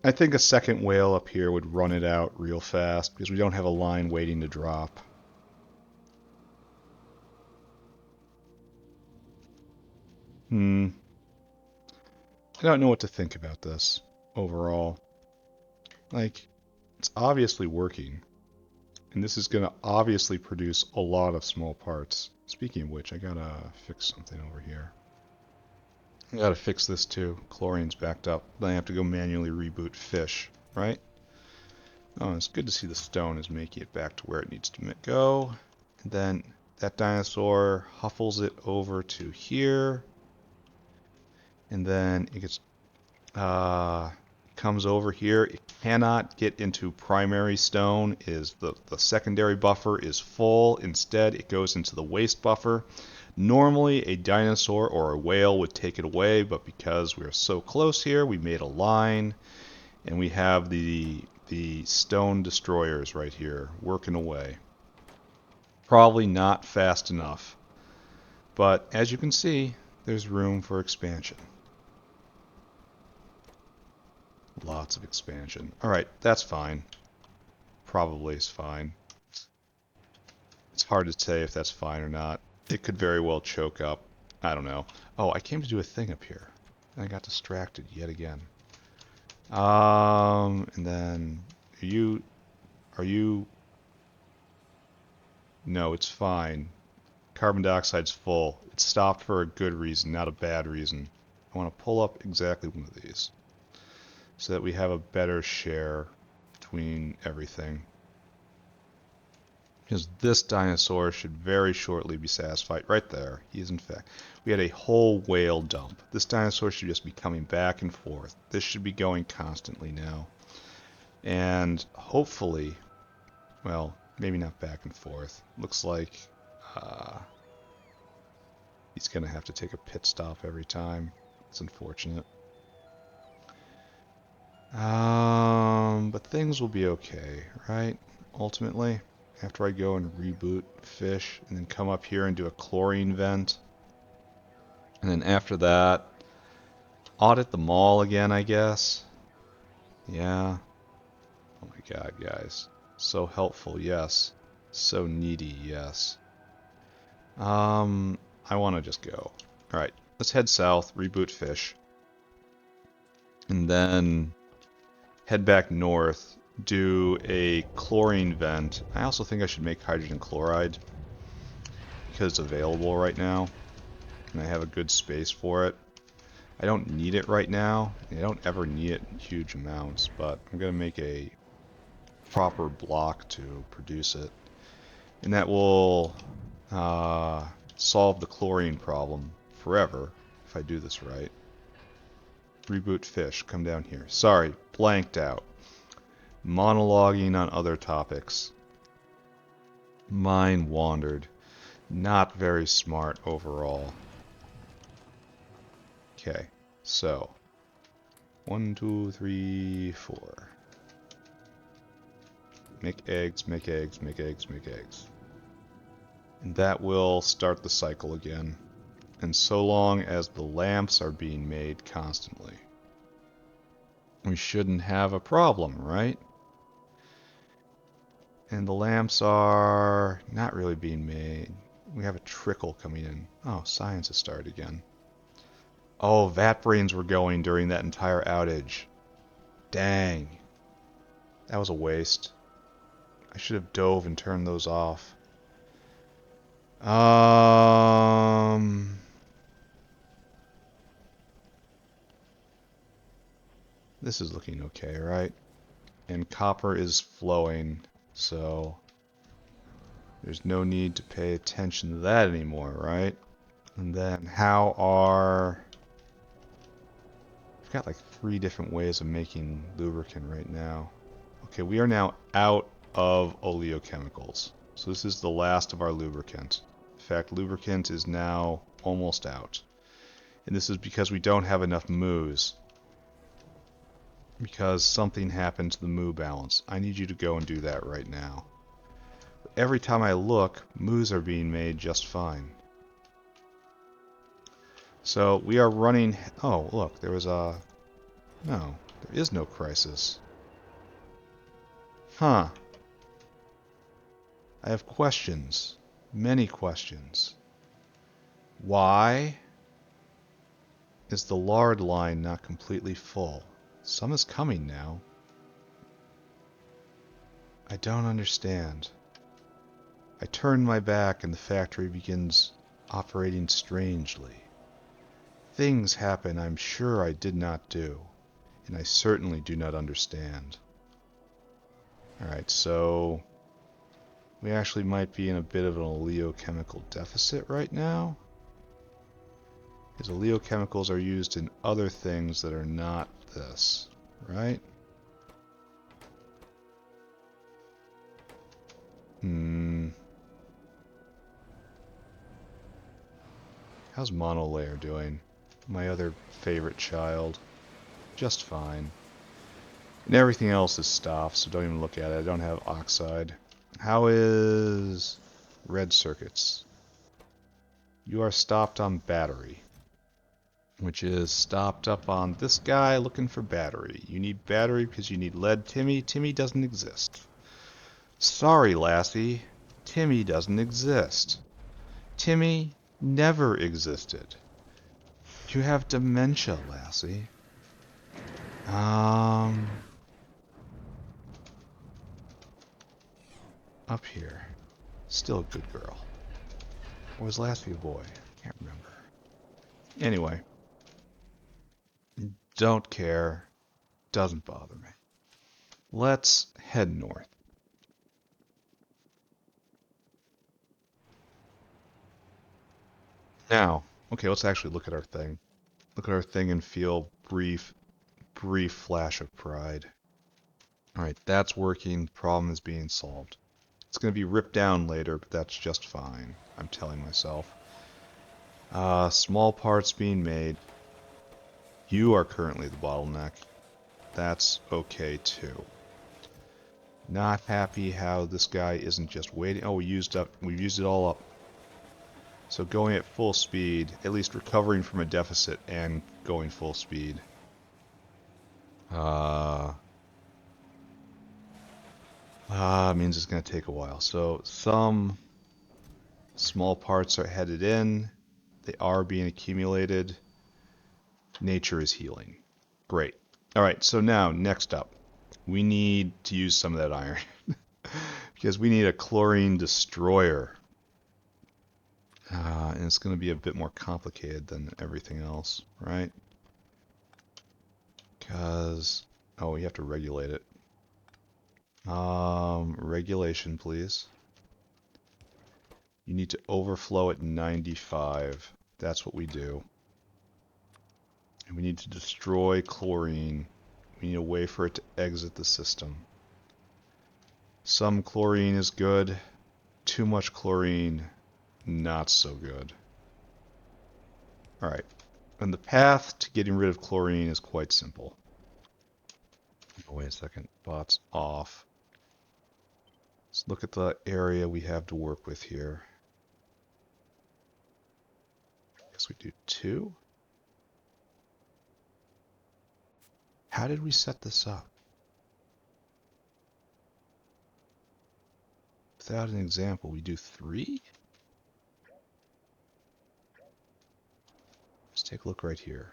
I think a second whale up here would run it out real fast because we don't have a line waiting to drop. I don't know what to think about this overall. Like, it's obviously working. And this is going to obviously produce a lot of small parts. Speaking of which, I gotta fix something over here. I gotta fix this too. Chlorine's backed up. Then I have to go manually reboot fish, right? Oh, it's good to see the stone is making it back to where it needs to go. And then that dinosaur huffles it over to here. And then it gets comes over here. It cannot get into primary stone. Is the secondary buffer is full. Instead, it goes into the waste buffer. Normally, a dinosaur or a whale would take it away, but because we're so close here, we made a line, and we have the stone destroyers right here working away. Probably not fast enough, but as you can see, there's room for expansion. Lots of expansion. Alright, that's fine. Probably is fine. It's hard to say if that's fine or not. It could very well choke up. I don't know. Oh, I came to do a thing up here. And I got distracted yet again. And then... Are you... No, it's fine. Carbon dioxide's full. It stopped for a good reason, not a bad reason. I want to pull up exactly one of these, so that we have a better share between everything. Because this dinosaur should very shortly be satisfied. Right there, he is in fact. We had a whole whale dump. This dinosaur should just be coming back and forth. This should be going constantly now. And hopefully, well, maybe not back and forth. Looks like he's going to have to take a pit stop every time. It's unfortunate. But things will be okay, right? Ultimately, after I go and reboot fish, and then come up here and do a chlorine vent. And then after that, audit the mall again, I guess. Yeah. Oh my god, guys. So helpful, yes. So needy, yes. I want to just go. Alright, let's head south, reboot fish. And then head back north, do a chlorine vent. I also think I should make hydrogen chloride because it's available right now and I have a good space for it. I don't need it right now. I don't ever need it in huge amounts, but I'm going to make a proper block to produce it. And that will solve the chlorine problem forever if I do this right. Reboot fish, come down here. Sorry, blanked out. Monologuing on other topics. Mind wandered. Not very smart overall. Okay, so 1, 2, 3, 4. Make eggs, make eggs, make eggs, make eggs. And that will start the cycle again. And so long as the lamps are being made constantly, we shouldn't have a problem, right? And the lamps are not really being made. We have a trickle coming in. Oh, science has started again. Oh, vat brains were going during that entire outage. Dang. That was a waste. I should have dove and turned those off. This is looking okay, right? And copper is flowing, so there's no need to pay attention to that anymore, right? And then how are... We've got like 3 different ways of making lubricant right now. Okay, we are now out of oleochemicals. So this is the last of our lubricant. In fact, lubricant is now almost out. And this is because we don't have enough moos. Because something happened to the moo balance. I need you to go and do that right now. Every time I look, moos are being made just fine. So we are running... Oh, look, there was a... No, there is no crisis. Huh. I have questions. Many questions. Why is the lard line not completely full? Some is coming now. I don't understand. I turn my back and the factory begins operating strangely. Things happen I'm sure I did not do, and I certainly do not understand. Alright, so we actually might be in a bit of an oleochemical deficit right now. Because oleochemicals are used in other things that are not this, right? How's monolayer doing? My other favorite child. Just fine. And everything else is stopped, so don't even look at it. I don't have oxide. How is red circuits? You are stopped on battery, which is stopped up on this guy looking for battery. You need battery because you need lead. Timmy doesn't exist. Sorry, lassie. Timmy doesn't exist. Timmy never existed. You have dementia, lassie. Up here. Still a good girl. Or was Lassie a boy? Can't remember. Anyway. Don't care. Doesn't bother me. Let's head north. Now, okay, let's actually look at our thing. Look at our thing and feel brief flash of pride. Alright, that's working. The problem is being solved. It's going to be ripped down later, but that's just fine, I'm telling myself. Small parts being made. You are currently the bottleneck. That's okay too. Not happy how this guy isn't just waiting. Oh, we've used it all up. So going at full speed, at least recovering from a deficit and going full speed. Means it's going to take a while. So some small parts are headed in. They are being accumulated. Nature is healing. Great. Alright, so now, next up. We need to use some of that iron. Because we need a chlorine destroyer. And it's going to be a bit more complicated than everything else, right? Because... Oh, we have to regulate it. Regulation, please. You need to overflow at 95. That's what we do. And we need to destroy chlorine. We need a way for it to exit the system. Some chlorine is good. Too much chlorine, not so good. Alright. And the path to getting rid of chlorine is quite simple. Oh, wait a second. Bots off. Let's look at the area we have to work with here. I guess we do 2. How did we set this up? Without an example, we do 3? Let's take a look right here.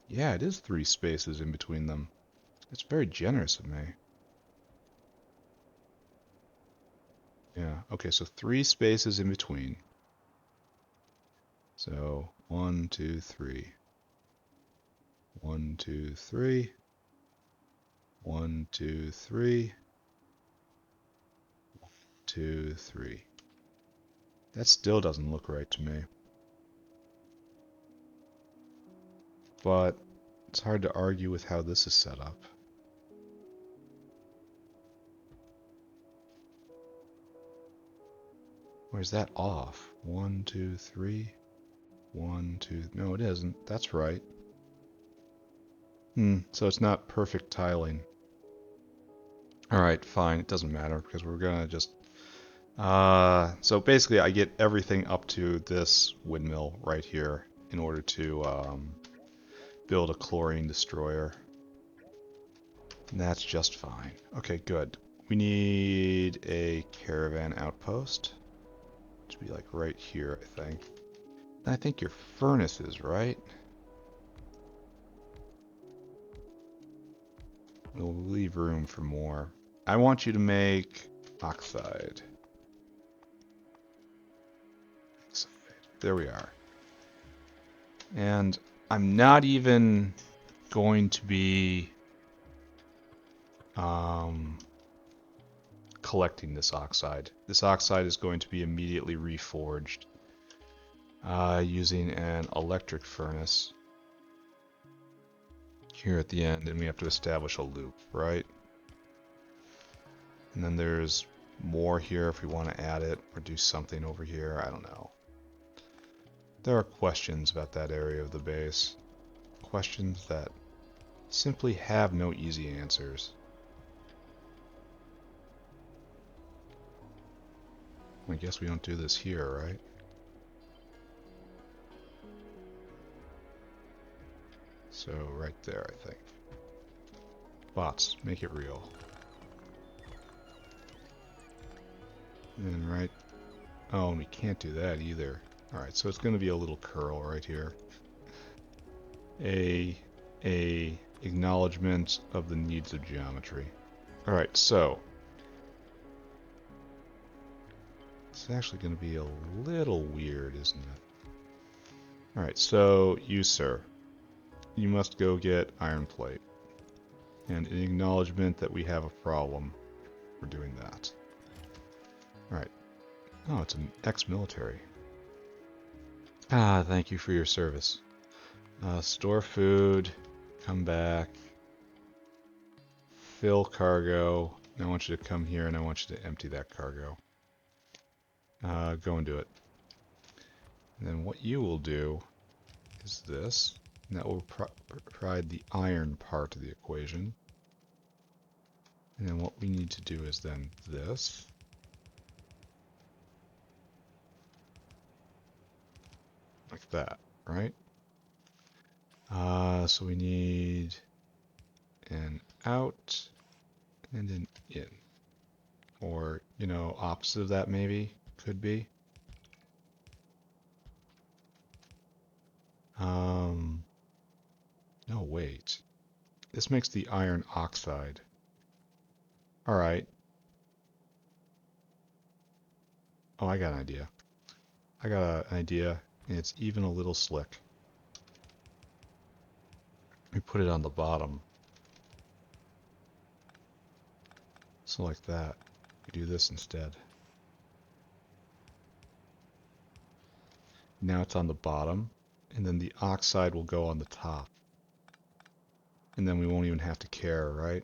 Yeah, it is 3 spaces in between them. It's very generous of me. Yeah, okay, so 3 spaces in between. So 1, 2, 3. 1, 2, 3. 1, 2, 3. 2, 3. That still doesn't look right to me. But it's hard to argue with how this is set up. Or is that off? 1, 2, 3. 1, 2. No, it isn't. That's right. So it's not perfect tiling. Alright, fine. It doesn't matter because we're gonna just... so basically I get everything up to this windmill right here in order to build a chlorine destroyer. And that's just fine. Okay, good. We need a caravan outpost. To be like right here, I think. And I think your furnace is, right? We'll leave room for more. I want you to make oxide. There we are. And I'm not even going to be collecting this oxide. This oxide is going to be immediately reforged using an electric furnace here at the end, and we have to establish a loop, right? And then there's more here if we want to add it or do something over here. I don't know. There are questions about that area of the base. Questions that simply have no easy answers. I guess we don't do this here, right? So right there, I think. Bots, make it real. And then right... Oh, and we can't do that either. Alright, so it's going to be a little curl right here. A acknowledgement of the needs of geometry. Alright, so... It's actually going to be a little weird, isn't it? Alright, so you, sir. You must go get iron plate. And an acknowledgement that we have a problem. We're doing that. Alright. Oh, it's an ex-military. Ah, thank you for your service. Store food. Come back. Fill cargo. I want you to come here and I want you to empty that cargo. Go and do it. And then what you will do is this. And that will provide the iron part of the equation. And then what we need to do is then this. Like that, right? So we need an out and an in. Or, you know, opposite of that maybe, could be. No, wait. This makes the iron oxide. Alright. Oh, I got an idea. I got an idea, and it's even a little slick. We put it on the bottom. So like that. We do this instead. Now it's on the bottom, and then the oxide will go on the top. And then we won't even have to care, right?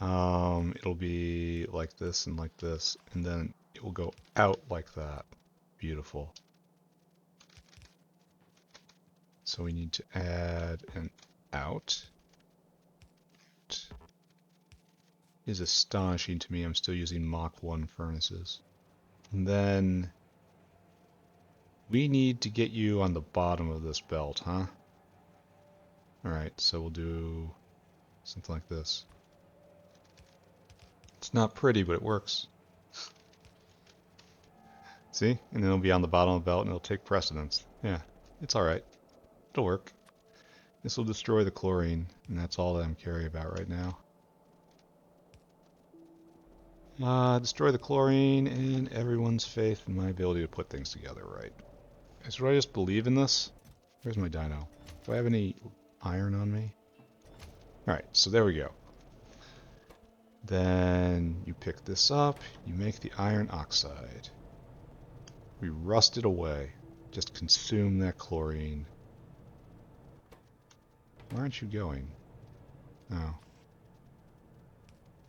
It'll be like this, and then it will go out like that. Beautiful. So we need to add an out. It is astonishing to me I'm still using Mach 1 furnaces. And then we need to get you on the bottom of this belt, huh? Alright, so we'll do something like this. It's not pretty, but it works. See? And then it'll be on the bottom of the belt and it'll take precedence. Yeah, it's alright. It'll work. This will destroy the chlorine, and that's all that I'm caring about right now. Destroy the chlorine and everyone's faith in my ability to put things together right. Should I just believe in this? Where's my dino? Do I have any iron on me? Alright, so there we go. Then you pick this up, you make the iron oxide. We rust it away. Just consume that chlorine. Where aren't you going? Oh.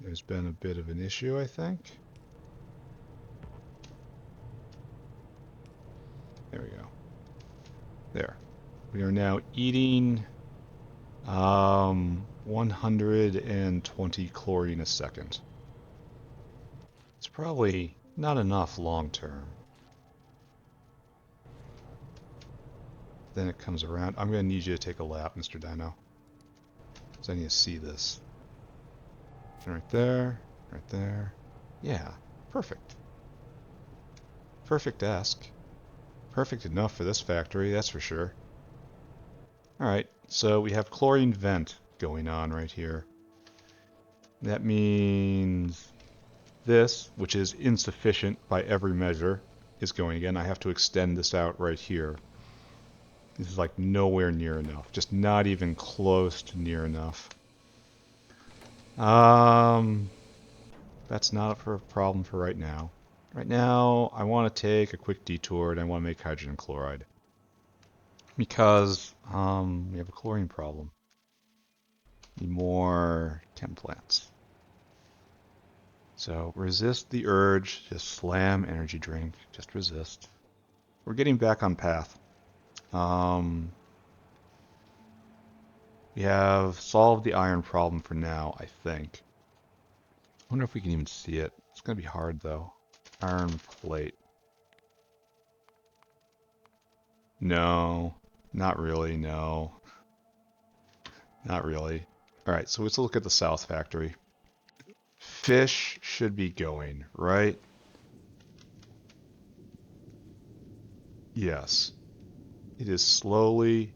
There's been a bit of an issue, I think. There we go. There. We are now eating 120 chlorine a second. It's probably not enough long term. Then it comes around. I'm going to need you to take a lap, Mr. Dino. Because I need to see this. Right there. Right there. Yeah. Perfect. Perfect-esque. Perfect enough for this factory, that's for sure. Alright, so we have Chlorine Vent going on right here. That means this, which is insufficient by every measure, is going again. I have to extend this out right here. This is like nowhere near enough. Just not even close to near enough. That's not a problem for right now. Right now, I want to take a quick detour and I want to make hydrogen chloride. Because we have a chlorine problem. Need more chem plants. So resist the urge, just slam energy drink, just resist. We're getting back on path. We have solved the iron problem for now, I think. I wonder if we can even see it. It's going to be hard though. Iron plate. No, not really, no. Not really. Alright, so let's look at the south factory. Fish should be going, right? Yes. It is slowly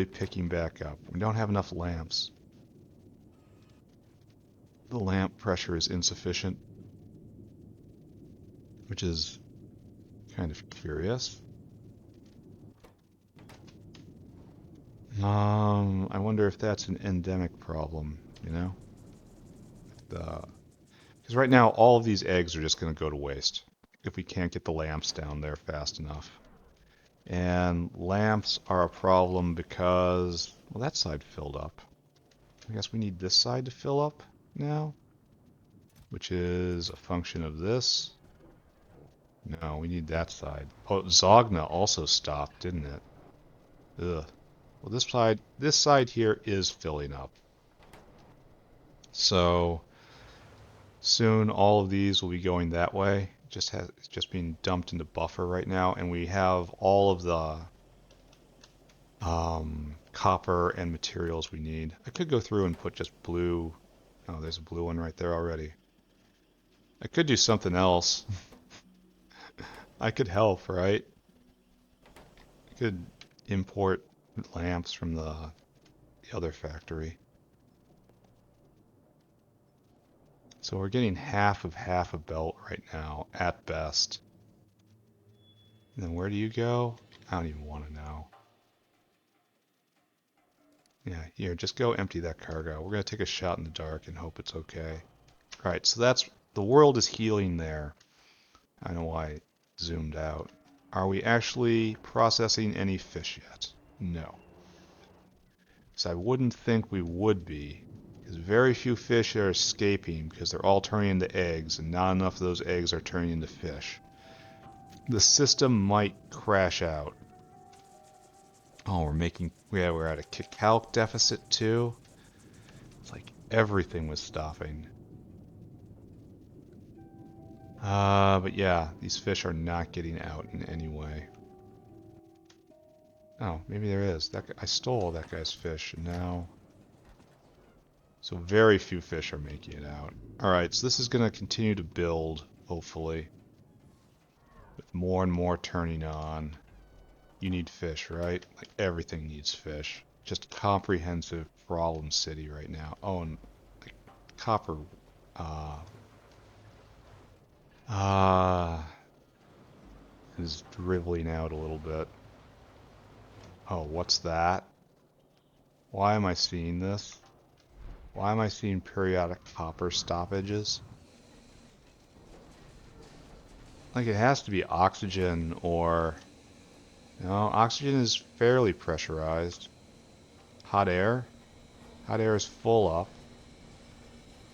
picking back up. We don't have enough lamps. The lamp pressure is insufficient, which is kind of curious. I wonder if that's an endemic problem, you know? Because right now all of these eggs are just going to go to waste if we can't get the lamps down there fast enough. And lamps are a problem because, well, that side filled up. I guess we need this side to fill up now, which is a function of this. No, we need that side. Oh, Zogna also stopped, didn't it? Ugh. Well, this side here is filling up. So soon all of these will be going that way. It's just being dumped into buffer right now, and we have all of the copper and materials we need. I could go through and put just blue. Oh, there's a blue one right there already. I could do something else. I could help, right? I could import lamps from the other factory. So we're getting half a belt right now, at best. And then where do you go? I don't even want to know. Yeah, here, just go empty that cargo. We're going to take a shot in the dark and hope it's okay. Alright, so the world is healing there. I don't know why it zoomed out. Are we actually processing any fish yet? No. So I wouldn't think we would be, because very few fish are escaping because they're all turning into eggs, and not enough of those eggs are turning into fish. The system might crash out. Oh, we're at a calc deficit too. It's like everything was stopping. But yeah, these fish are not getting out in any way. Oh, maybe there is. I stole that guy's fish, and now... So very few fish are making it out. Alright, so this is going to continue to build, hopefully. With more and more turning on. You need fish, right? Like, everything needs fish. Just a comprehensive problem city right now. Oh, and like, copper... is dribbling out a little bit. Oh, what's that? Why am I seeing this? Why am I seeing periodic copper stoppages? Like, it has to be oxygen or... No, oxygen is fairly pressurized. Hot air? Hot air is full up.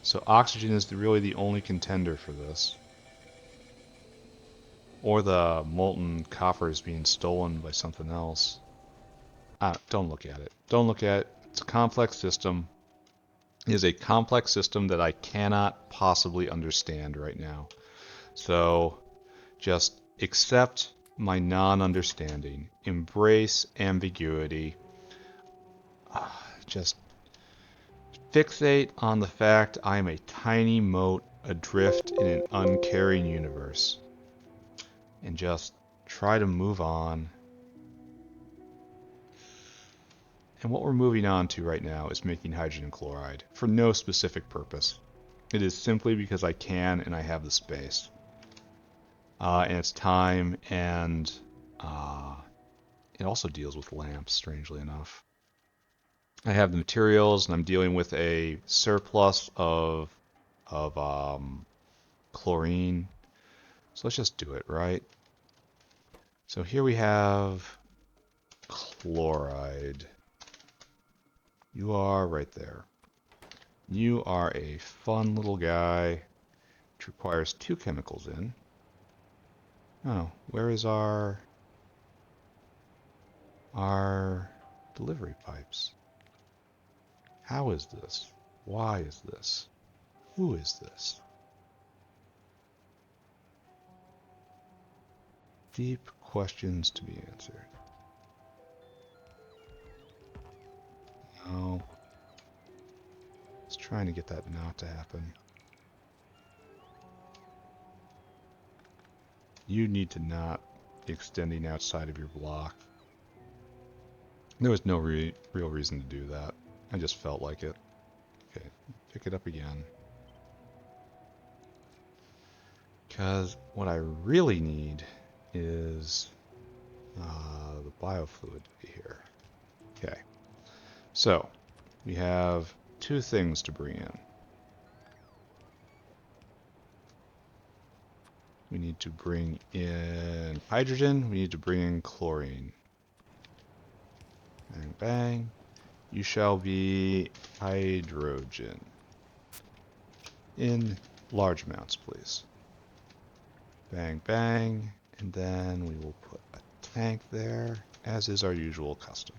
So oxygen is really the only contender for this. Or the molten copper is being stolen by something else. Don't look at it. Don't look at it. It's a complex system. It is a complex system that I cannot possibly understand right now. So just accept my non-understanding. Embrace ambiguity. Just fixate on the fact I am a tiny mote adrift in an uncaring universe. And just try to move on. And what we're moving on to right now is making hydrogen chloride for no specific purpose. It is simply because I can and I have the space. And it's time, and it also deals with lamps, strangely enough. I have the materials, and I'm dealing with a surplus of chlorine. So let's just do it, right? So here we have chloride. You are right there. You are a fun little guy, which requires 2 chemicals in. Oh, where is our delivery pipes? How is this? Why is this? Who is this? Deep questions to be answered. No. Just trying to get that not to happen. You need to not be extending outside of your block. There was no real reason to do that. I just felt like it. Okay, pick it up again. Because what I really need is the biofluid to be here. Okay, so we have 2 things to bring in. We need to bring in hydrogen, we need to bring in chlorine. Bang, bang. You shall be hydrogen. In large amounts, please. Bang, bang. And then we will put a tank there, as is our usual custom.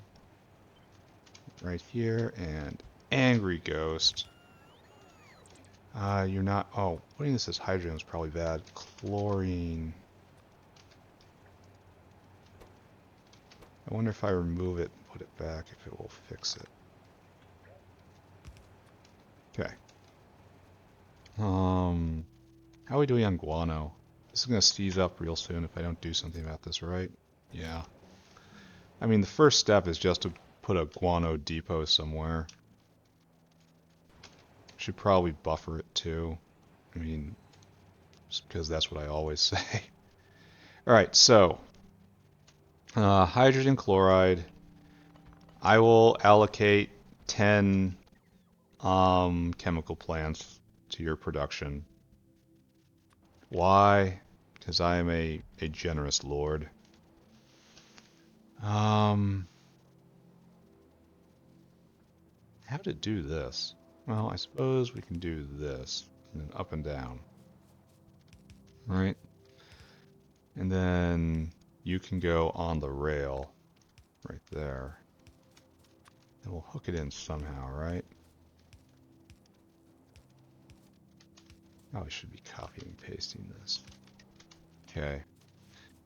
Right here, and angry ghost. You're not... Oh, putting this as hydrogen is probably bad. Chlorine. I wonder if I remove it and put it back, if it will fix it. Okay. How are we doing on guano? This is going to seize up real soon if I don't do something about this, right? Yeah. I mean, the first step is just to put a guano depot somewhere. Should probably buffer it too. I mean, just because that's what I always say. Alright, so hydrogen chloride. I will allocate 10 chemical plants to your production. Why? because I am a generous lord. How to do this? Well, I suppose we can do this, and then up and down. Right? And then you can go on the rail right there. And we'll hook it in somehow, right? Oh, I should be copying and pasting this. Okay.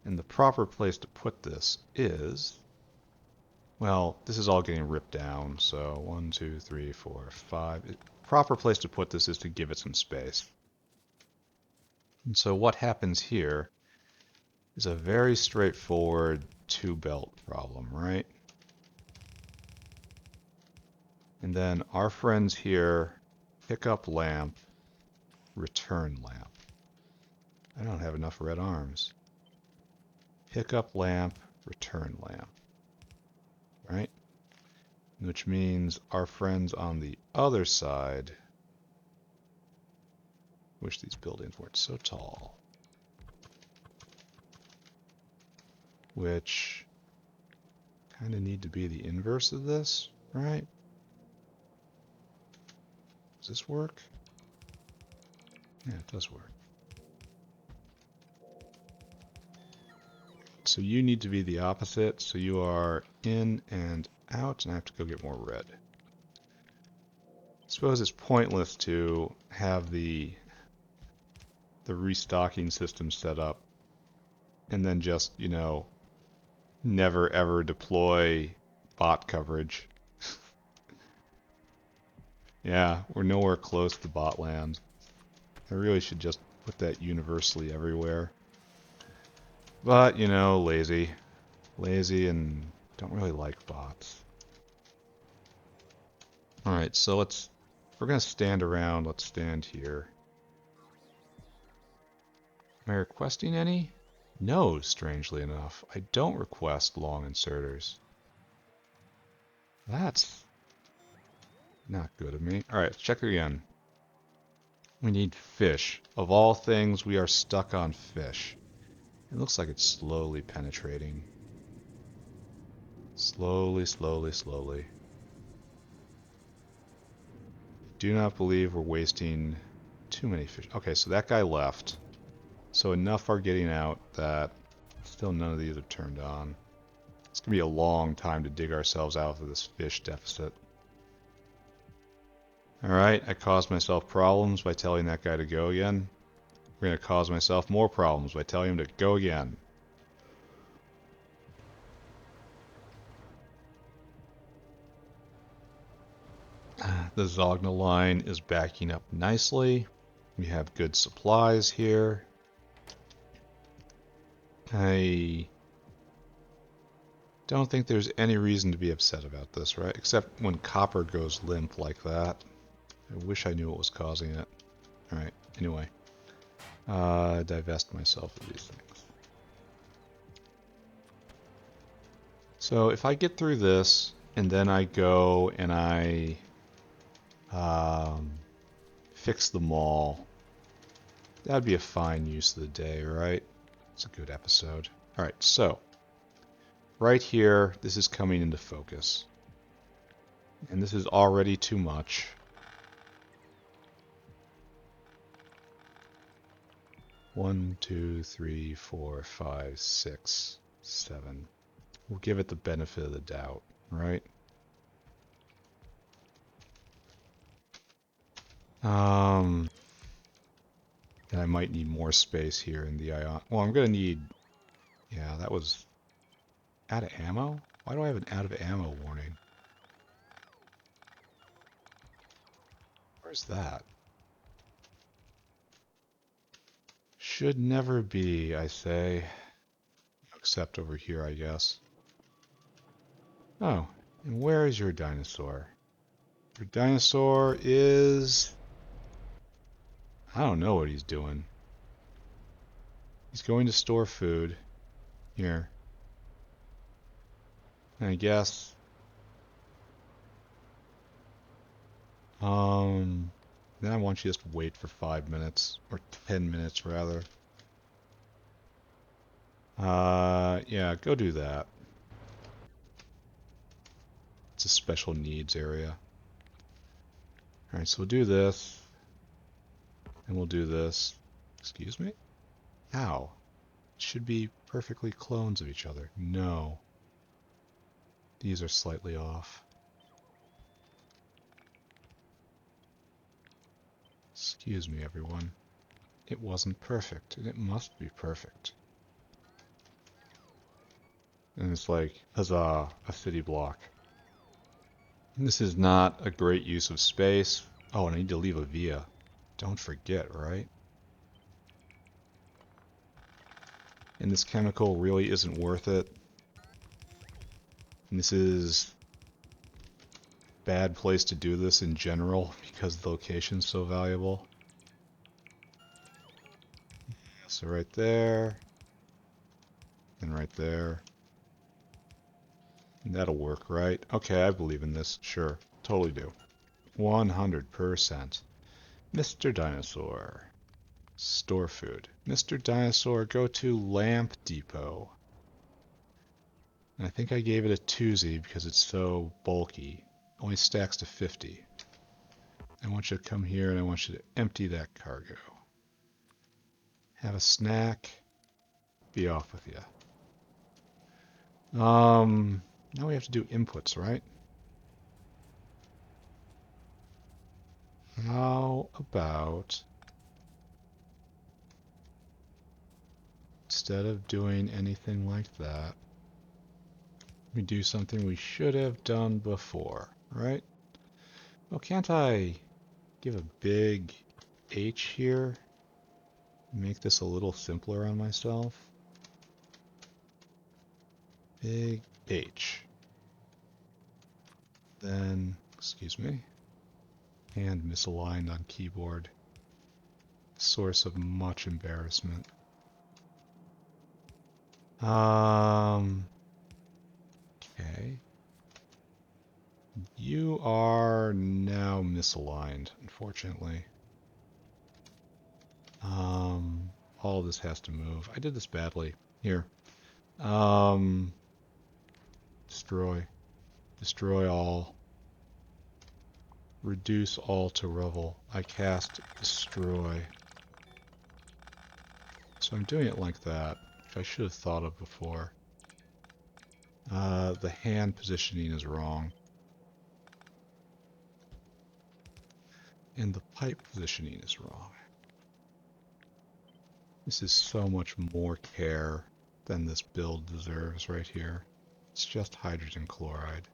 And the proper place to put this is... Well, this is all getting ripped down, so 1, 2, 3, 4, 5. Proper place to put this is to give it some space. And so what happens here is a very straightforward two-belt problem, right? And then our friends here, pick up lamp, return lamp. I don't have enough red arms. Pick up lamp, return lamp. Right? Which means our friends on the other side, wish these buildings weren't so tall, which kind of need to be the inverse of this, right? Does this work? Yeah, it does work. So you need to be the opposite, so you are in and out, and I have to go get more red. I suppose it's pointless to have the restocking system set up and then just, you know, never ever deploy bot coverage. Yeah, we're nowhere close to bot land. I really should just put that universally everywhere. But, you know, lazy. Lazy and don't really like bots. Alright, so let's... If we're going to stand around, let's stand here. Am I requesting any? No, strangely enough. I don't request long inserters. That's not good of me. Alright, let's check it again. We need fish. Of all things, we are stuck on fish. It looks like it's slowly penetrating. Slowly, slowly, slowly. Do not believe we're wasting too many fish. Okay, so that guy left. So enough are getting out that still none of these are turned on. It's going to be a long time to dig ourselves out of this fish deficit. Alright, I caused myself problems by telling that guy to go again. We're going to cause myself more problems by telling him to go again. The Zogna line is backing up nicely. We have good supplies here. I don't think there's any reason to be upset about this, right? Except when copper goes limp like that. I wish I knew what was causing it. Alright, anyway. Divest myself of these things. So if I get through this, and then I go and I fix the mall, that'd be a fine use of the day, right? It's a good episode. Alright, so right here, this is coming into focus. And this is already too much. One, two, three, four, five, six, seven. We'll give it the benefit of the doubt, right? And I might need more space here in the ion. Well, I'm gonna need... Yeah, that was... Out of ammo? Why do I have an out of ammo warning? Where's that? Should never be, I say. Except over here, I guess. Oh, and where is your dinosaur? Your dinosaur is... I don't know what he's doing. He's going to store food. Here. I guess. Then I want you to just wait for 5 minutes. Or 10 minutes, rather. Yeah, go do that. It's a special needs area. Alright, so we'll do this. And we'll do this. Excuse me? How? It should be perfectly clones of each other. No. These are slightly off. Excuse me, everyone. It wasn't perfect, and it must be perfect. And it's like, huzzah, a city block. This is not a great use of space. Oh, and I need to leave a via. Don't forget, right? And this chemical really isn't worth it. And this is a bad place to do this in general because the location's so valuable. So right there, and right there. And that'll work, right? Okay, I believe in this. Sure, totally do. 100%. Mr. Dinosaur. Store food. Mr. Dinosaur, go to Lamp Depot. And I think I gave it a twosie because it's so bulky. Only stacks to 50. I want you to come here and I want you to empty that cargo. Have a snack. Be off with you. Now we have to do inputs, right? How about instead of doing anything like that, we do something we should have done before, right? Well, can't I give a big H here? Make this a little simpler on myself. Big H. Then, excuse me, hand misaligned on keyboard. Source of much embarrassment. Okay. You are now misaligned, unfortunately. All of this has to move. I did this badly. Here. Destroy. Destroy all. Reduce all to rubble. I cast destroy. So I'm doing it like that, which I should have thought of before. The hand positioning is wrong. And the pipe positioning is wrong. This is so much more care than this build deserves right here. It's just hydrogen chloride.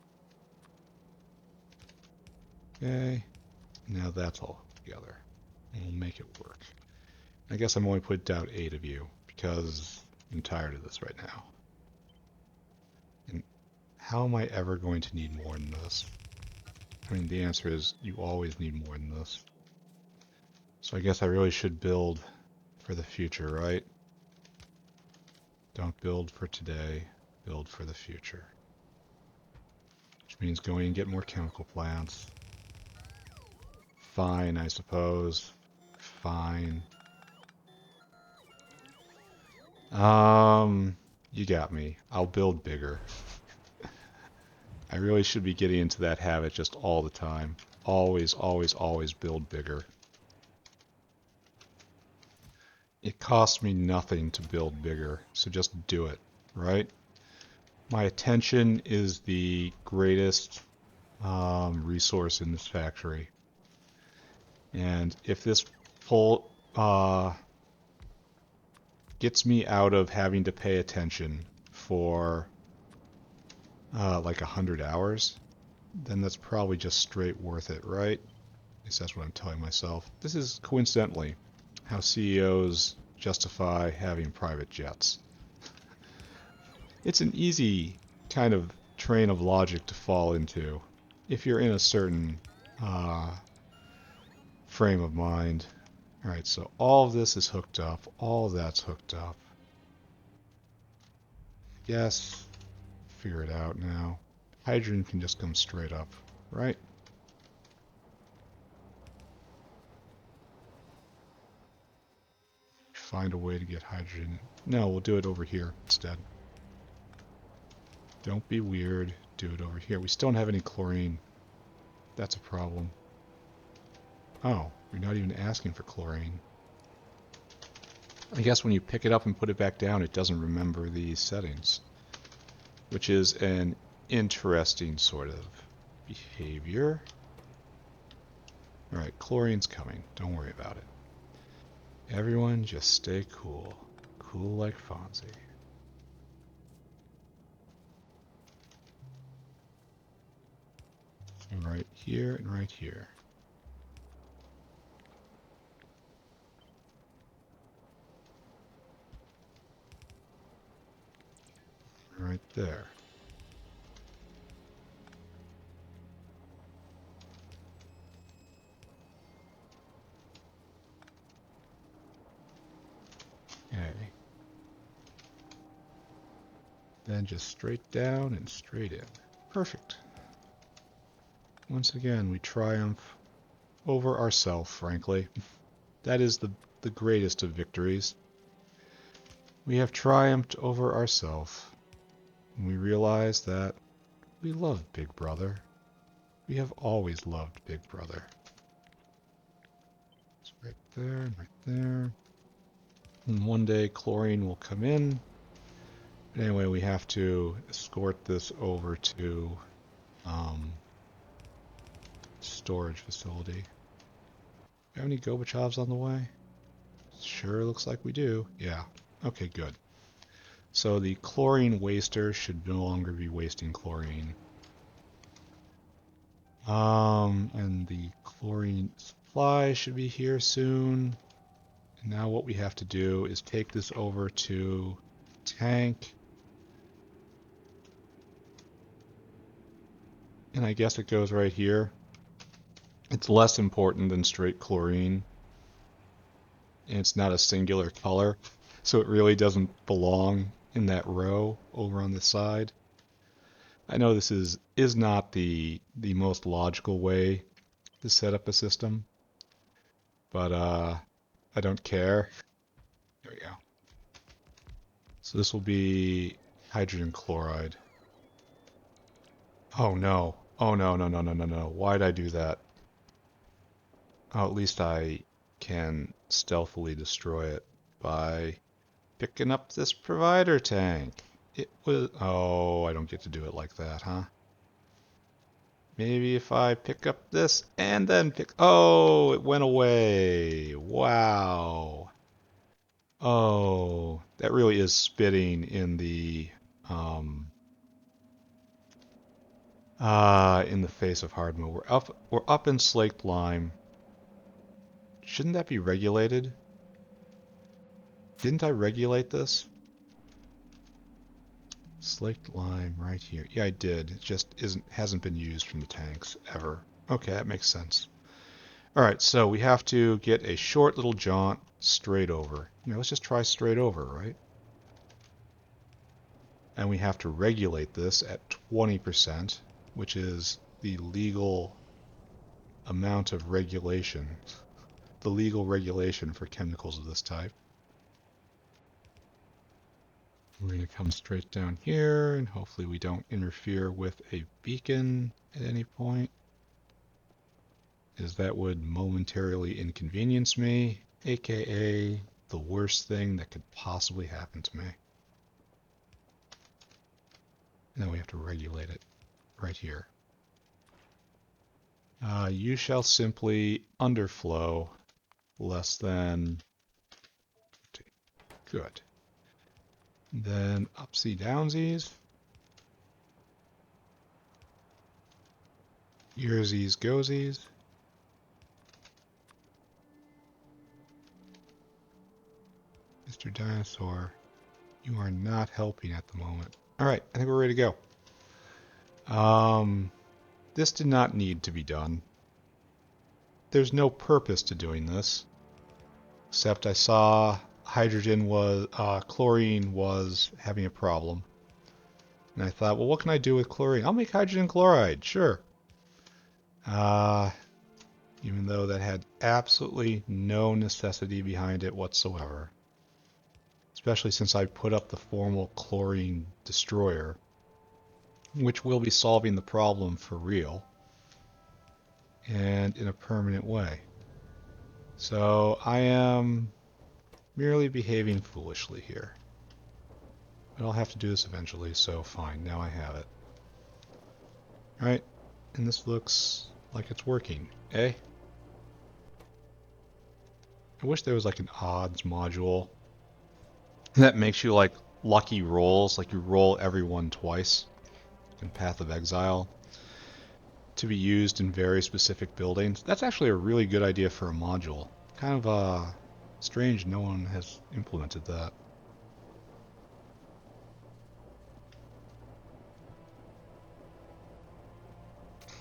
Okay, now that's all together. And we'll make it work. I guess I'm only putting down 8 of you because I'm tired of this right now. And how am I ever going to need more than this? I mean, the answer is you always need more than this. So I guess I really should build for the future, right? Don't build for today, build for the future. Which means going and get more chemical plants. Fine, I suppose. Fine. You got me. I'll build bigger. I really should be getting into that habit just all the time. Always, always, always build bigger. It costs me nothing to build bigger, so just do it, right? My attention is the greatest resource in this factory. And if this pull gets me out of having to pay attention for like 100 hours, then that's probably just straight worth it, right? At least that's what I'm telling myself. This is coincidentally how CEOs justify having private jets. It's an easy kind of train of logic to fall into if you're in a certain frame of mind. Alright, so all of this is hooked up, all of that's hooked up. Yes, figure it out now. Hydrogen can just come straight up, right? find a way to get hydrogen. No, we'll do it over here instead. Don't be weird. Do it over here. We still don't have any chlorine. That's a problem. Oh, you're not even asking for chlorine. I guess when you pick it up and put it back down, it doesn't remember these settings, which is an interesting sort of behavior. Alright, chlorine's coming. Don't worry about it. Everyone just stay cool. Cool like Fonzie. And right here and right here. Right there. Okay. Then just straight down and straight in. Perfect. Once again, we triumph over ourselves, frankly. That is the greatest of victories. We have triumphed over ourselves. And we realize that we love Big Brother. We have always loved Big Brother. It's right there and right there. And one day chlorine will come in. But anyway, we have to escort this over to storage facility. Have any Gorbachevs on the way? Sure looks like we do. Yeah. Okay, good. So the chlorine waster should no longer be wasting chlorine. And the chlorine supply should be here soon. And now what we have to do is take this over to tank. And I guess it goes right here. It's less important than straight chlorine. And it's not a singular color, so it really doesn't belong in that row over on the side. I know this is not the most logical way to set up a system, but I don't care. There we go. So this will be hydrogen chloride. Oh no. Oh no, no, no, no, no, no. Why'd I do that? Oh, at least I can stealthily destroy it by picking up this provider tank. It was... Oh, I don't get to do it like that, huh? Maybe if I pick up this and then pick... Oh, it went away. Wow. Oh, that really is spitting in the face of hard mode. We're up in slaked lime. Shouldn't that be regulated? Didn't I regulate this? Slaked lime right here. Yeah, I did. It just hasn't been used from the tanks ever. Okay, that makes sense. Alright, so we have to get a short little jaunt straight over. Let's just try straight over, right? And we have to regulate this at 20%, which is the legal amount of regulation. The legal regulation for chemicals of this type. We're going to come straight down here, and hopefully we don't interfere with a beacon at any point, as that would momentarily inconvenience me, aka the worst thing that could possibly happen to me. And then we have to regulate it right here. You shall simply underflow less than... Good. Then upsy downsies. Yearsies goesies. Mr. Dinosaur, you are not helping at the moment. Alright, I think we're ready to go. This did not need to be done. There's no purpose to doing this, except I saw chlorine was having a problem. And I thought, well, what can I do with chlorine? I'll make hydrogen chloride, sure. Even though that had absolutely no necessity behind it whatsoever. especially since I put up the formal chlorine destroyer, which will be solving the problem for real and in a permanent way. So I am merely behaving foolishly here. But I'll have to do this eventually, so fine, now I have it. Alright, and this looks like it's working, eh? I wish there was like an odds module that makes you like lucky rolls, like you roll every one twice in Path of Exile, to be used in very specific buildings. That's actually a really good idea for a module. Kind of strange no one has implemented that.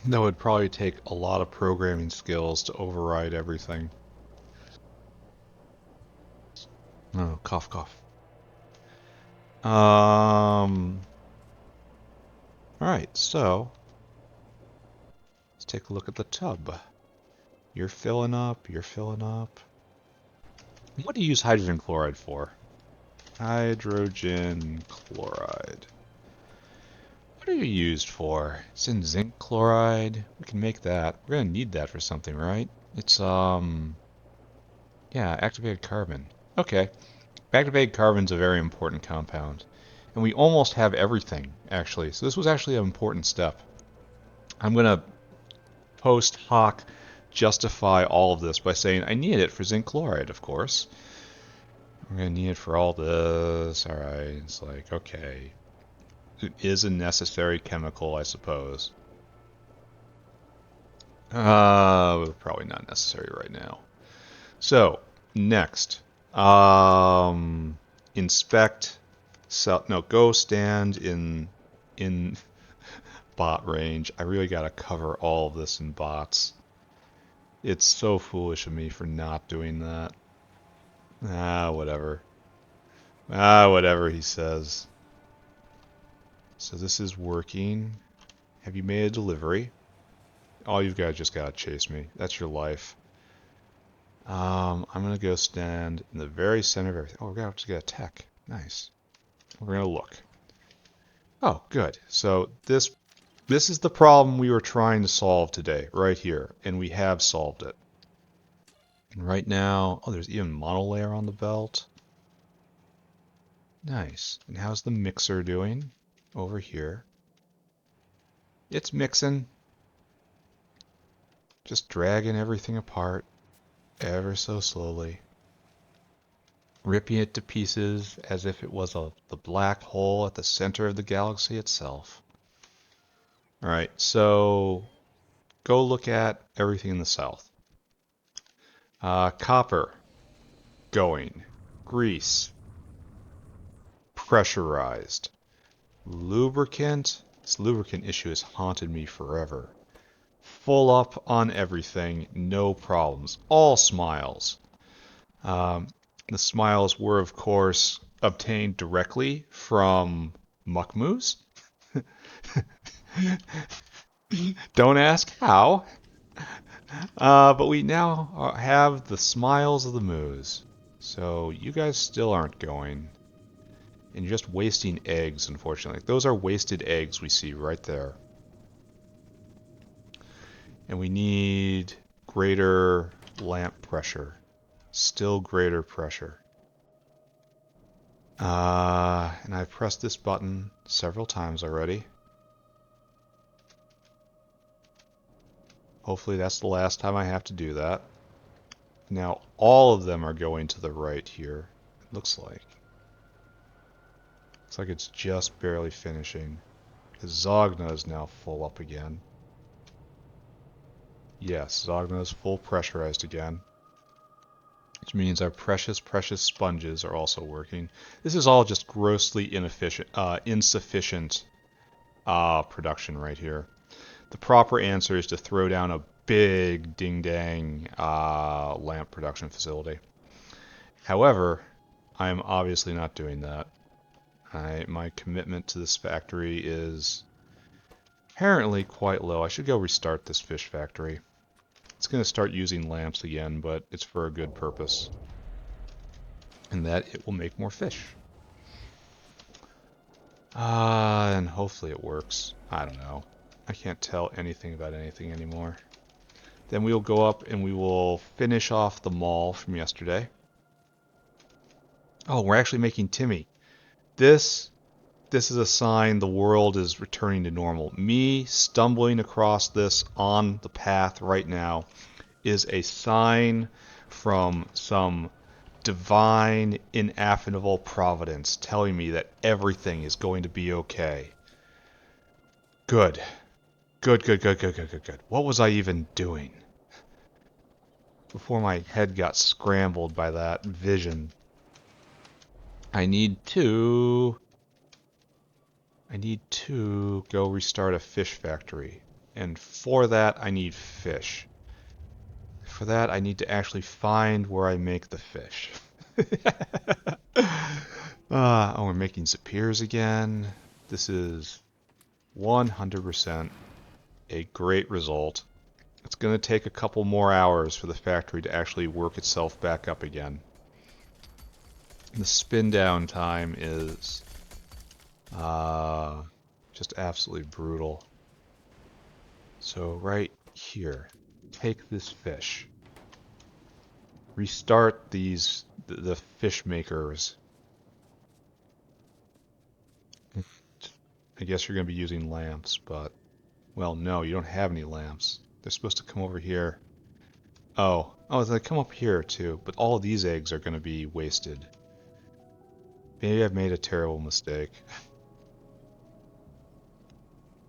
That would probably take a lot of programming skills to override everything. Oh, cough, cough. Alright, so let's take a look at the tub. You're filling up, you're filling up. What do you use hydrogen chloride for? Hydrogen chloride. What are you used for? It's in zinc chloride. We can make that. We're gonna need that for something, right? It's yeah, activated carbon. Okay. Activated carbon's a very important compound. And we almost have everything, actually. So this was actually an important step. I'm gonna post hoc justify all of this by saying I need it for zinc chloride, of course. We're going to need it for all this. Alright, it's like, okay. It is a necessary chemical, I suppose. Probably not necessary right now. So, next. Inspect. No, go stand in bot range. I really got to cover all of this in bots. It's so foolish of me for not doing that. Whatever. Whatever he says. So this is working. Have you made a delivery? All you've got just got to chase me. That's your life. I'm going to go stand in the very center of everything. Oh, we're going to get a tech. Nice. We're going to look. Oh, good. So this is the problem we were trying to solve today, right here. And we have solved it. And right now, oh, there's even monolayer on the belt. Nice. And how's the mixer doing? Over here. It's mixing. Just dragging everything apart ever so slowly. Ripping it to pieces as if it was the black hole at the center of the galaxy itself. Alright, so go look at everything in the south. Copper. Going. Grease. Pressurized. Lubricant. This lubricant issue has haunted me forever. Full up on everything, no problems. All smiles. The smiles were, of course, obtained directly from Muckmoose. Don't ask how. But we now have the smiles of the moose. So you guys still aren't going. And you're just wasting eggs, unfortunately. Those are wasted eggs we see right there. And we need greater lamp pressure. Still greater pressure. And I've pressed this button several times already. Hopefully that's the last time I have to do that. Now all of them are going to the right here, it looks like. Looks like it's just barely finishing. Because Zogna is now full up again. Yes, Zogna is full pressurized again. Which means our precious, precious sponges are also working. This is all just grossly insufficient production right here. The proper answer is to throw down a big ding-dang lamp production facility. However, I am obviously not doing that. My commitment to this factory is apparently quite low. I should go restart this fish factory. It's going to start using lamps again, but it's for a good purpose. and that it will make more fish. And hopefully it works. I don't know. I can't tell anything about anything anymore. Then we'll go up and we will finish off the mall from yesterday. Oh, we're actually making Timmy. This is a sign the world is returning to normal. Me stumbling across this on the path right now is a sign from some divine, ineffable providence telling me that everything is going to be okay. Good. Good, good, good, good, good, good, good. What was I even doing? Before my head got scrambled by that vision. I need to go restart a fish factory. And for that, I need fish. For that, I need to actually find where I make the fish. Oh, we're making Zapirs again. This is 100% a great result. It's going to take a couple more hours for the factory to actually work itself back up again. The spin down time is just absolutely brutal. So right here, take this fish. Restart the fish makers. I guess you're going to be using lamps, but well, no, you don't have any lamps. They're supposed to come over here. Oh, they come up here too, but all of these eggs are going to be wasted. Maybe I've made a terrible mistake.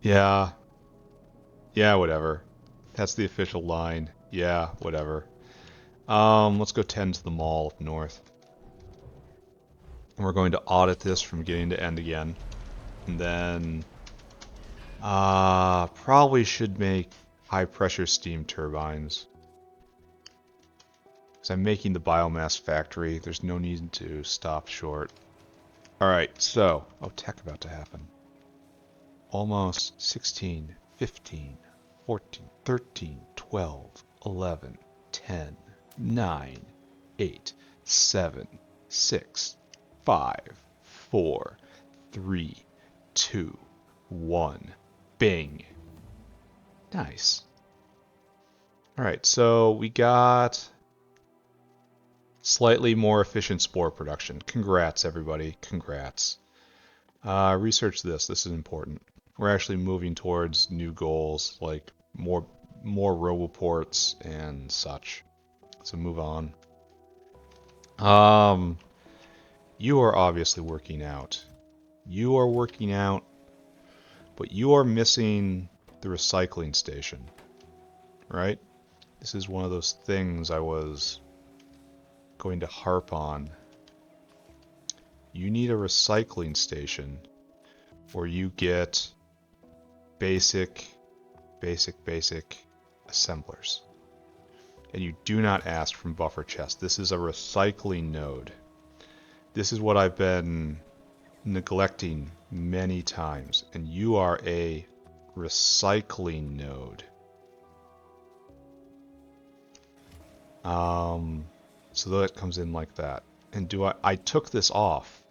Yeah, whatever. That's the official line. Yeah, whatever. Let's go tend to the mall up north. And we're going to audit this from beginning to end again. And then, probably should make high pressure steam turbines. Because I'm making the biomass factory. There's no need to stop short. Alright, so, tech about to happen. Almost 16, 15, 14, 13, 12, 11, 10, 9, 8, 7, 6, 5, 4, 3, 2, 1. Bing. Nice. Alright, so we got slightly more efficient spore production. Congrats, everybody. Congrats. Research this. This is important. We're actually moving towards new goals, like more roboports and such. So move on. You are obviously working out. You are working out, but you are missing the recycling station, right? This is one of those things I was going to harp on. You need a recycling station where you get basic assemblers. And you do not ask from buffer chest. This is a recycling node. This is what I've been neglecting many times, and you are a recycling node. So that comes in like that. And I took this off.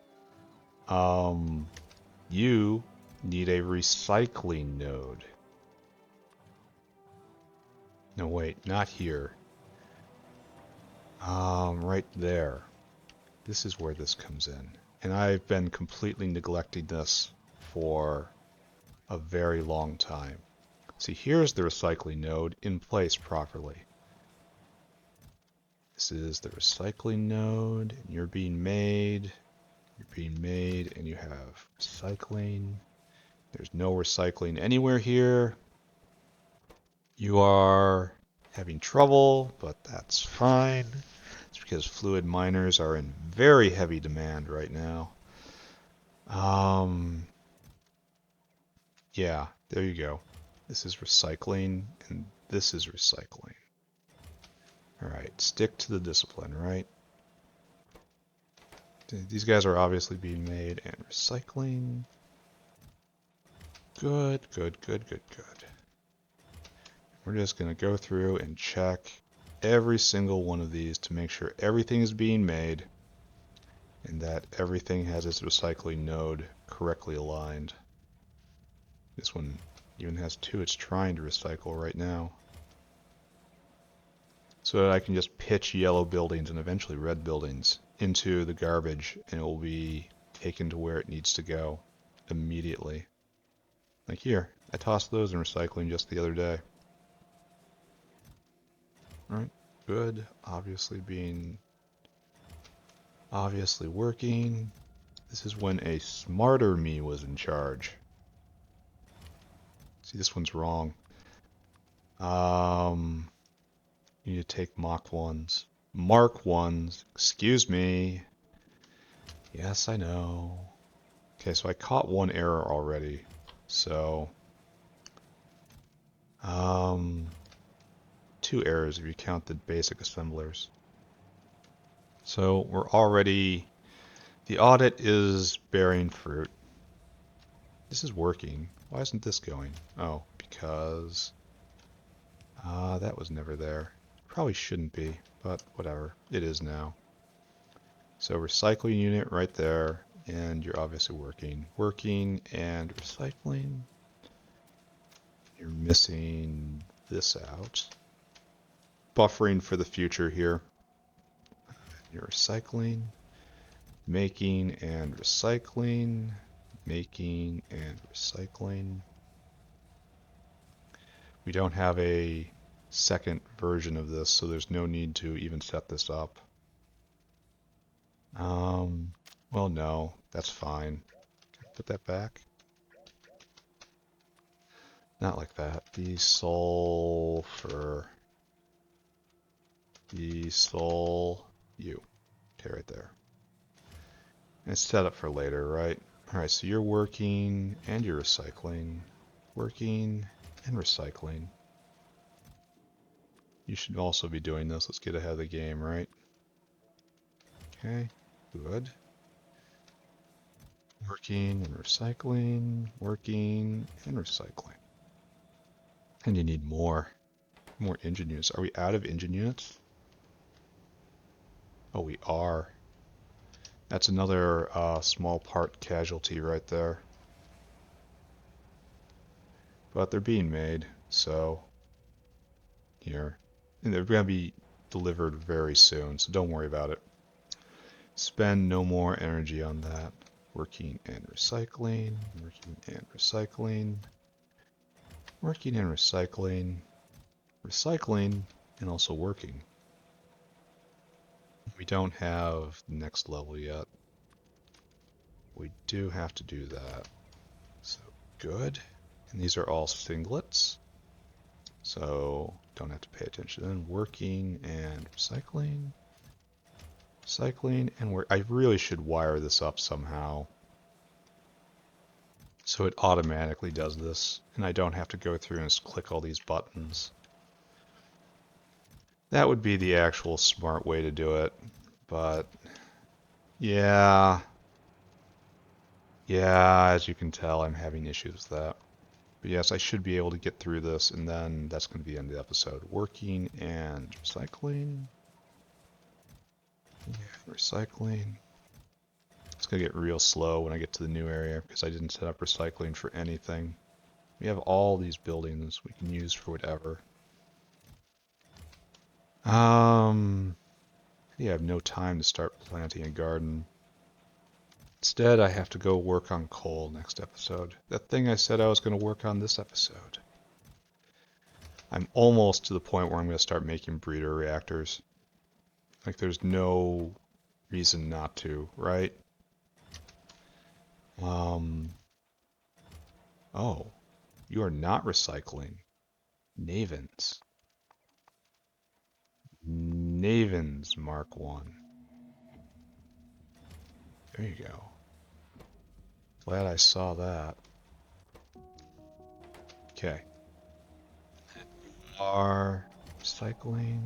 You need a recycling node. No, wait, not here. Right there. This is where this comes in. And I've been completely neglecting this for a very long time. See, here's the recycling node in place properly. This is the recycling node, and you're being made. You're being made, and you have recycling. There's no recycling anywhere here. You are having trouble, but that's fine. It's because fluid miners are in very heavy demand right now. Yeah, there you go. This is recycling, and this is recycling. Alright, stick to the discipline, right? These guys are obviously being made, and recycling. Good, good, good, good, good. We're just going to go through and check every single one of these to make sure everything is being made. and that everything has its recycling node correctly aligned. This one even has two it's trying to recycle right now. So that I can just pitch yellow buildings and eventually red buildings into the garbage, and it will be taken to where it needs to go immediately. Like here, I tossed those in recycling just the other day. Alright, good. Obviously working. This is when a smarter me was in charge. See, this one's wrong. You need to take Mach 1s. Mark 1s. Excuse me. Yes, I know. Okay, so I caught one error already. So, two errors if you count the basic assemblers. So we're already, the audit is bearing fruit. This is working. Why isn't this going? Oh, because that was never there. Probably shouldn't be, but whatever. It is now. So recycling unit right there, and you're obviously working. Working and recycling. You're missing this out. Buffering for the future here. You're recycling. Making and recycling. Making and recycling. We don't have a second version of this, so there's no need to even set this up. Well, no, that's fine. Put that back. Not like that. Desulfur. Desul. You. Okay, right there. And it's set up for later, right? Alright, so you're working and you're recycling. Working and recycling. You should also be doing this. Let's get ahead of the game, right? Okay, good. Working and recycling, working and recycling. And you need more engine units. Are we out of engine units? Oh, we are. That's another small part casualty right there. But they're being made, so here. And they're going to be delivered very soon, so don't worry about it. Spend no more energy on that. Working and recycling, working and recycling, working and recycling, recycling, and also working. We don't have the next level yet. We do have to do that. So good. And these are all singlets. So don't have to pay attention. Then working and recycling. Recycling and I really should wire this up somehow. So it automatically does this. And I don't have to go through and just click all these buttons. That would be the actual smart way to do it. But yeah. Yeah, as you can tell, I'm having issues with that. But yes, I should be able to get through this, and then that's going to be the end of the episode. Working and recycling. Yeah, recycling. It's going to get real slow when I get to the new area, because I didn't set up recycling for anything. We have all these buildings we can use for whatever. Yeah, I have no time to start planting a garden. Instead, I have to go work on coal next episode. That thing I said I was going to work on this episode. I'm almost to the point where I'm going to start making breeder reactors. Like, there's no reason not to, right? Oh, you are not recycling. Navens. Navens Mark 1. There you go. Glad I saw that. Okay. Are recycling.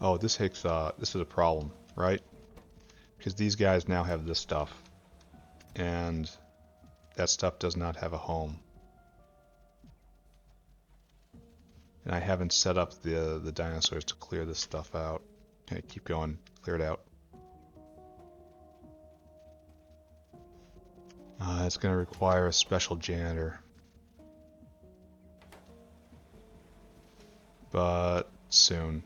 Oh, this is a problem, right? Because these guys now have this stuff. And that stuff does not have a home. And I haven't set up the dinosaurs to clear this stuff out. Okay, keep going. Clear it out. It's going to require a special janitor. But soon.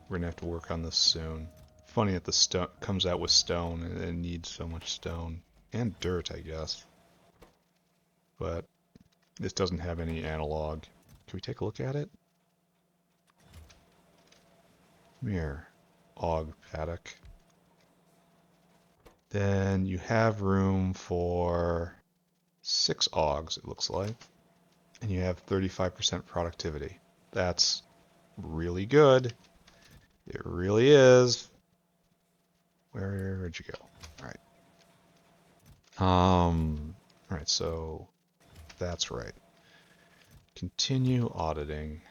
We're going to have to work on this soon. Funny that the stone comes out with stone and it needs so much stone. And dirt, I guess. But this doesn't have any analog. Can we take a look at it? Come here. Og paddock. Then you have room for 6 augs, it looks like. And you have 35% productivity. That's really good. It really is. Where'd you go? Alright. Alright, so that's right. Continue auditing.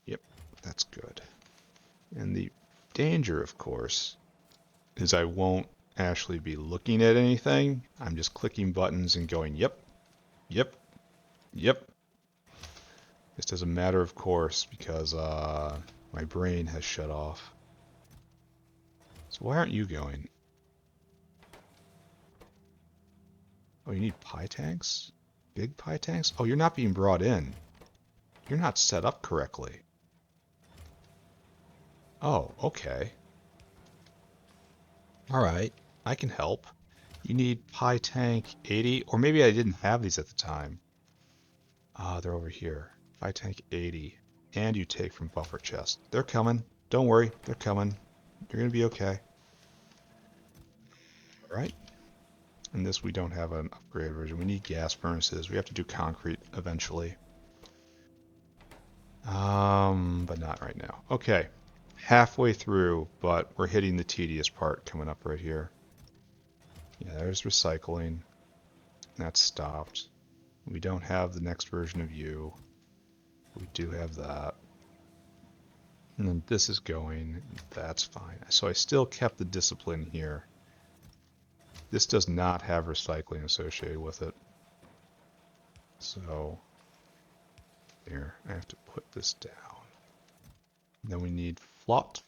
Yep, that's good. And the danger, of course, is I won't actually be looking at anything. I'm just clicking buttons and going, yep, yep, yep. Just as a matter of course, because my brain has shut off. So why aren't you going? Oh, you need pie tanks? Big pie tanks? Oh, you're not being brought in. You're not set up correctly. Oh, okay. Alright, I can help. You need pie tank 80, or maybe I didn't have these at the time. They're over here. Pie tank 80. And you take from buffer chest. They're coming. Don't worry, they're coming. You're gonna be okay. Alright. And this we don't have an upgrade version. We need gas furnaces. We have to do concrete eventually. But not right now. Okay. Halfway through, but we're hitting the tedious part coming up right here. Yeah, there's recycling. That's stopped. We don't have the next version of you. We do have that. And then this is going. That's fine. So I still kept the discipline here. This does not have recycling associated with it. So here, I have to put this down. Then we need flot.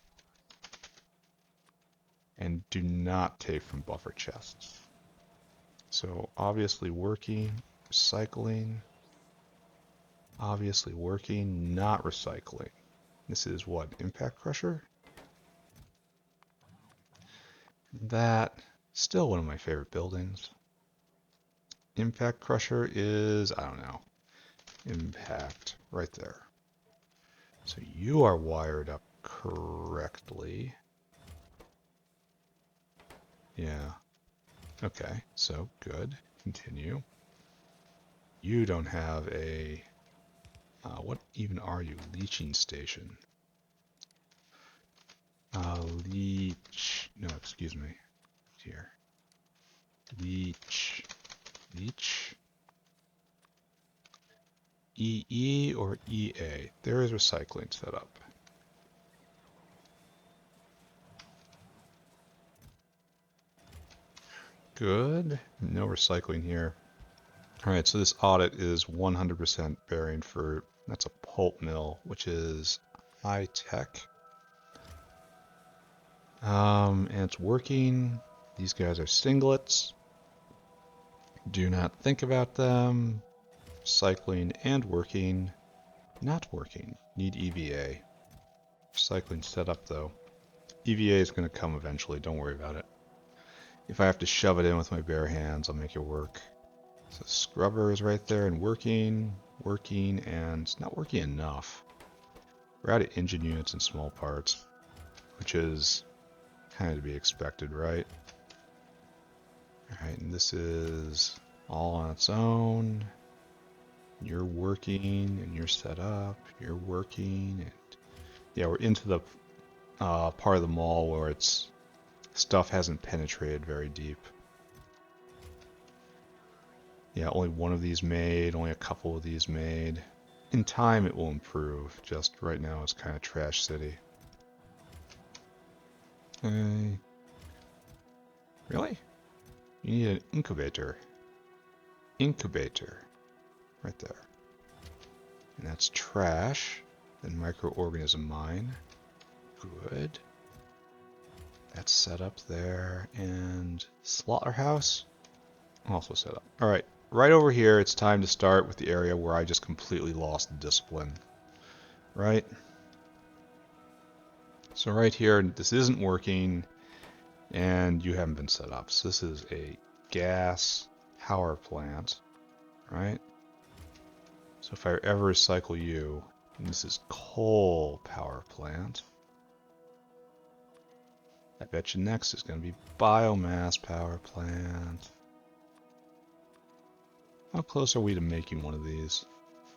And do not take from buffer chests. So obviously working, recycling, obviously working, not recycling. This is what, impact crusher? That, still one of my favorite buildings. Impact crusher is, I don't know, impact, right there. So you are wired up correctly. Yeah. Okay, so good. Continue. You don't have a, what even are you? Leaching station. Leech, no, excuse me. Here. Leech. EE or EA? There is recycling set up. Good. No recycling here. Alright, so this audit is 100% bearing fruit. That's a pulp mill, which is high tech. And it's working. These guys are singlets. Do not think about them. Recycling and working. Not working. Need EVA. Recycling set up though. EVA is going to come eventually, don't worry about it. If I have to shove it in with my bare hands, I'll make it work. So scrubber is right there and working, and it's not working enough. We're out of engine units and small parts, which is kind of to be expected, right? Alright, and this is all on its own. You're working, and you're set up, you're working, and yeah, we're into the part of the mall where it's stuff hasn't penetrated very deep. Yeah, only one of these made, only a couple of these made. In time it will improve, just right now it's kind of trash city. Really? You need an incubator. Incubator. Right there. And that's trash. Then microorganism mine. Good. That's set up there. And slaughterhouse also set up. All right, right over here, it's time to start with the area where I just completely lost the discipline. Right? So right here, this isn't working, and you haven't been set up. So this is a gas power plant, right? So if I ever recycle you, and this is coal power plant, I bet you next is going to be biomass power plant. How close are we to making one of these?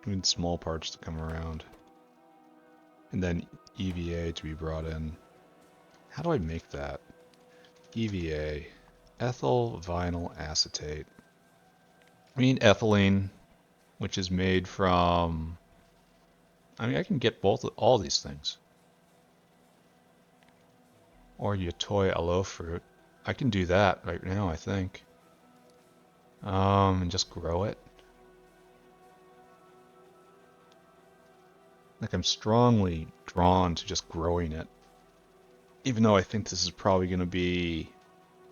We need small parts to come around. And then EVA to be brought in. How do I make that? EVA, ethyl vinyl acetate. We need ethylene, which is made from... I mean, I can get all these things. Or Yatoi aloe fruit. I can do that right now, I think. And just grow it. Like, I'm strongly drawn to just growing it. Even though I think this is probably going to be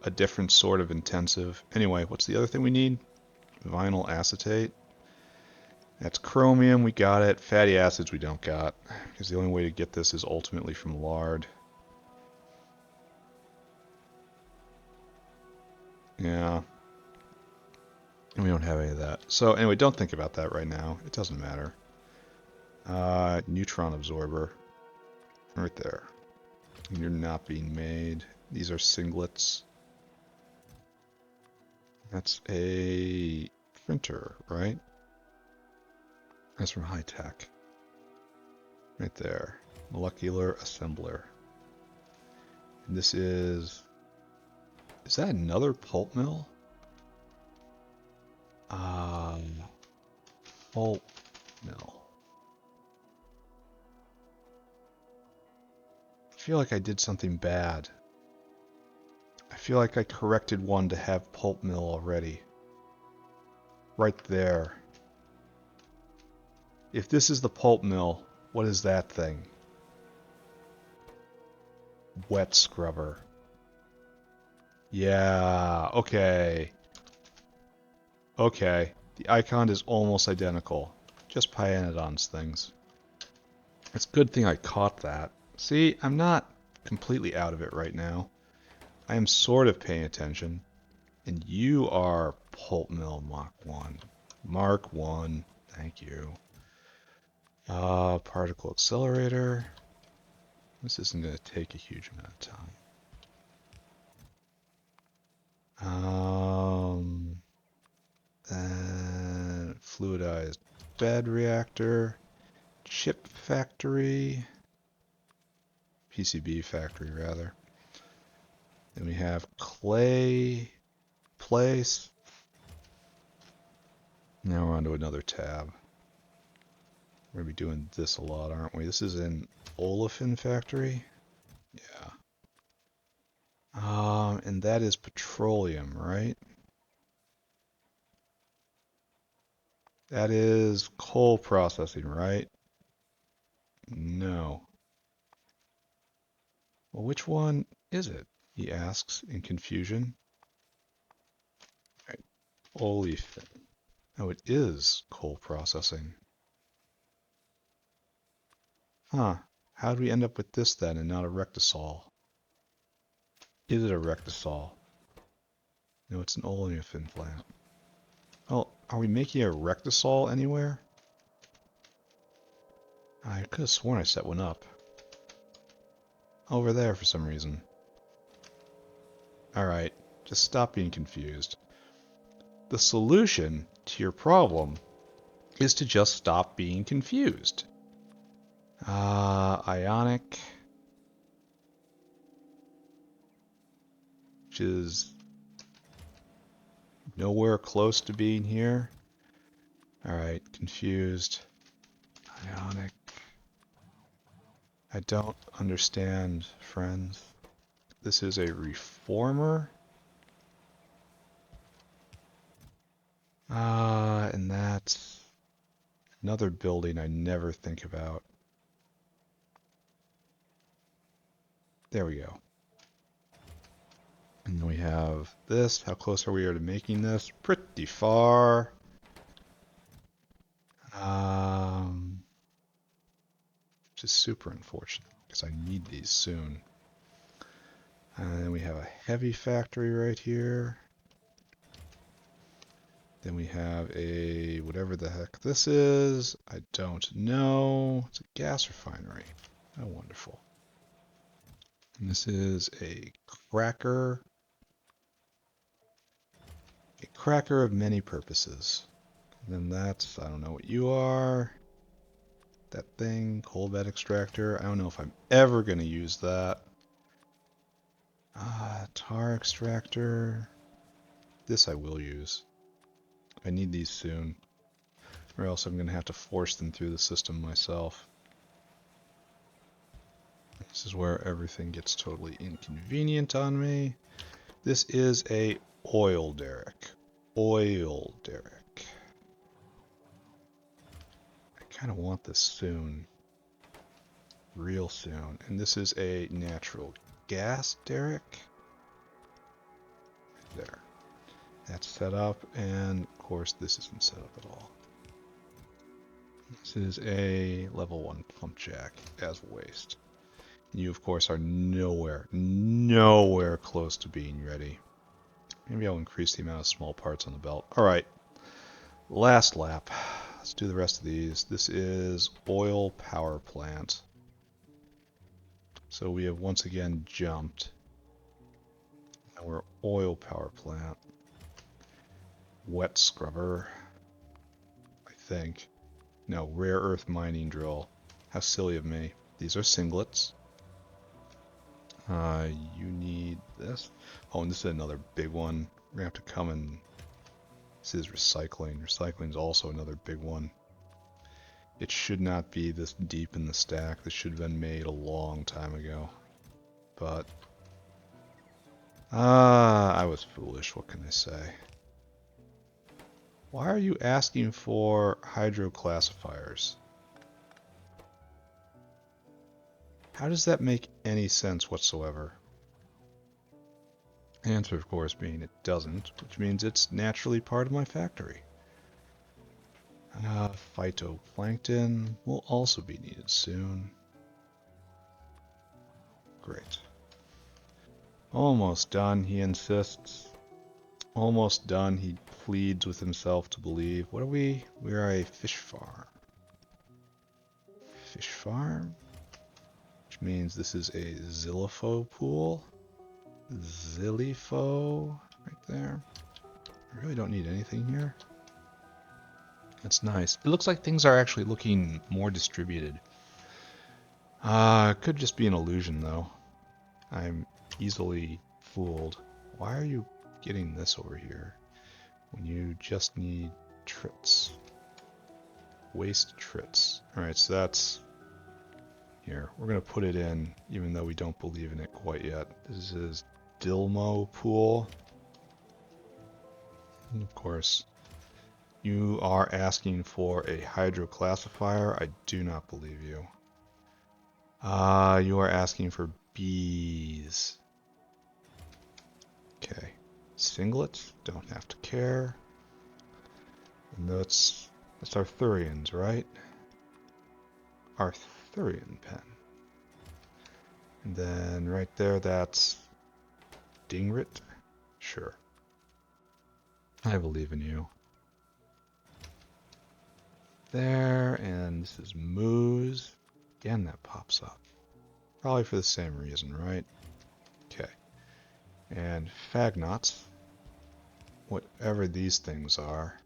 a different sort of intensive. Anyway, what's the other thing we need? Vinyl acetate. That's chromium, we got it. Fatty acids we don't got. Because the only way to get this is ultimately from lard. Yeah. And we don't have any of that. So anyway, don't think about that right now. It doesn't matter. Neutron absorber. Right there. You're not being made. These are singlets. That's a printer, right? That's from high tech. Right there. Molecular assembler. And this is that another pulp mill? Pulp mill. I feel like I did something bad. I feel like I corrected one to have pulp mill already. Right there. If this is the pulp mill, what is that thing? Wet scrubber. Yeah, okay. Okay. The icon is almost identical. Just Pyanodon's things. It's a good thing I caught that. See, I'm not completely out of it right now. I am sort of paying attention. And you are Pulp Mill Mach 1. Mark 1. Thank you. Particle Accelerator. This isn't going to take a huge amount of time. Then fluidized bed reactor. Chip factory. PCB factory, rather. Then we have clay place. Now we're on to another tab. We're going to be doing this a lot, aren't we? This is in olefin factory. Yeah. And that is petroleum, right? That is coal processing, right? No. Well, which one is it? He asks in confusion. Right. Olefin. Oh, it is coal processing. Huh. How did we end up with this then and not a rectisol? Is it a rectisol? No, it's an olefin plant. Well, are we making a rectisol anywhere? I could have sworn I set one up. Over there for some reason. Alright, just stop being confused. The solution to your problem is to just stop being confused. Ionic, which is nowhere close to being here. Alright, confused. Ionic. I don't understand, friends. This is a reformer. And that's another building I never think about. There we go. have this. How close are we to making this? Pretty far. Which is super unfortunate because I need these soon. And then we have a heavy factory right here. Then we have a whatever the heck this is. I don't know. It's a gas refinery. Oh, wonderful. And this is a cracker. A cracker of many purposes. And then that's, I don't know what you are. That thing, coal bed extractor. I don't know if I'm ever going to use that. Tar extractor. This I will use. I need these soon. Or else I'm going to have to force them through the system myself. This is where everything gets totally inconvenient on me. This is a oil derrick. Oil derrick. I kind of want this soon. Real soon. And this is a natural gas derrick. There. That's set up, and of course this isn't set up at all. This is a level 1 pump jack as waste. You of course are nowhere close to being ready. Maybe I'll increase the amount of small parts on the belt. Alright, last lap. Let's do the rest of these. This is oil power plant. So we have once again jumped. Now we're oil power plant. Wet scrubber, I think. No, rare earth mining drill. How silly of me. These are singlets. You need this. Oh, and this is another big one. We're going to have to come and... This is recycling. Recycling is also another big one. It should not be this deep in the stack. This should have been made a long time ago. But... I was foolish. What can I say? Why are you asking for hydro classifiers? How does that make any sense whatsoever? Answer, of course, being it doesn't, which means it's naturally part of my factory. Phytoplankton will also be needed soon. Great. Almost done, he insists. Almost done, he pleads with himself to believe. What are we? We are a fish farm. Fish farm? Which means this is a Zillifo pool. Zillifo, right there. I really don't need anything here. That's nice. It looks like things are actually looking more distributed. It could just be an illusion, though. I'm easily fooled. Why are you getting this over here when you just need trits? Waste trits. Alright, so that's... Here, we're going to put it in, even though we don't believe in it quite yet. This is Dilmo Pool. And of course, you are asking for a hydro classifier. I do not believe you. You are asking for bees. Okay. Singlets, don't have to care. And that's Arthurians, right? Arthurian pen. And then right there, that's Dingrit. Sure. I believe in you. There, and this is Moose. Again, that pops up. Probably for the same reason, right? Okay. And Fagnots. Whatever these things are.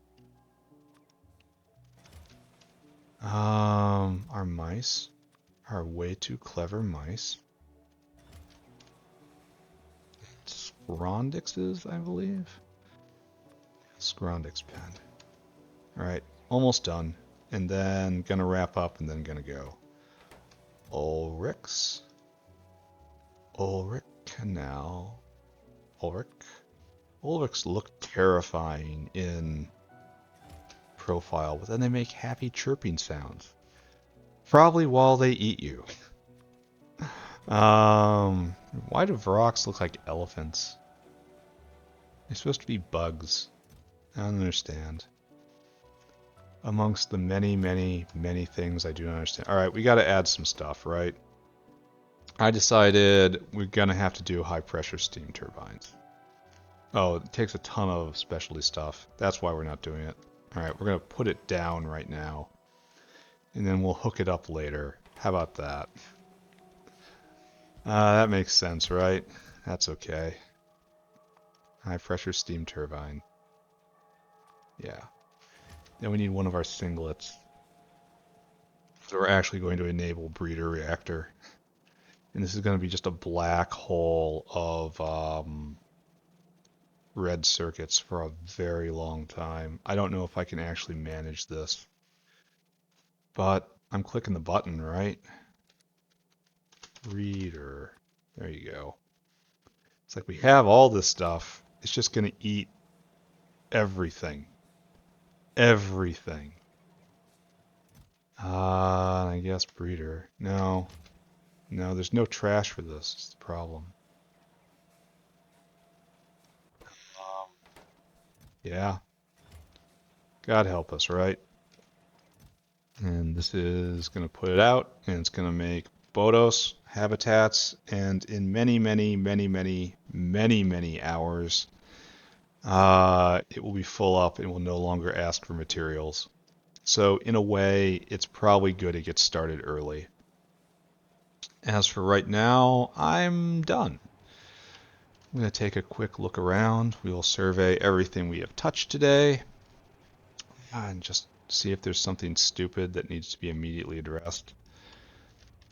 Our mice are way too clever mice. Scrondixes, I believe. Scrondix pen. Alright, almost done. And then gonna wrap up and then gonna go. Ulrichs. Ulrich Canal. Ulrich. Ulrichs look terrifying in profile, but then they make happy chirping sounds. Probably while they eat you. Why do Vrox look like elephants? They're supposed to be bugs. I don't understand. Amongst the many, many, many things I do not understand. Alright, we gotta add some stuff, right? I decided we're gonna have to do high pressure steam turbines. Oh, it takes a ton of specialty stuff. That's why we're not doing it. Alright, we're gonna put it down right now. And then we'll hook it up later. How about that? That makes sense, right? That's okay. High pressure steam turbine. Yeah. Then we need one of our singlets. So we're actually going to enable breeder reactor. And this is going to be just a black hole of red circuits for a very long time. I don't know if I can actually manage this. But I'm clicking the button, right? Breeder. There you go. It's like we have all this stuff. It's just going to eat everything. Everything. I guess breeder. No. No, there's no trash for this. It's the problem. Yeah. God help us, right? And this is going to put it out, and it's going to make Bodos habitats, and in many, many, many, many, many, many hours, it will be full up and will no longer ask for materials. So in a way, it's probably good it gets started early. As for right now, I'm done. I'm going to take a quick look around. We will survey everything we have touched today and just see if there's something stupid that needs to be immediately addressed.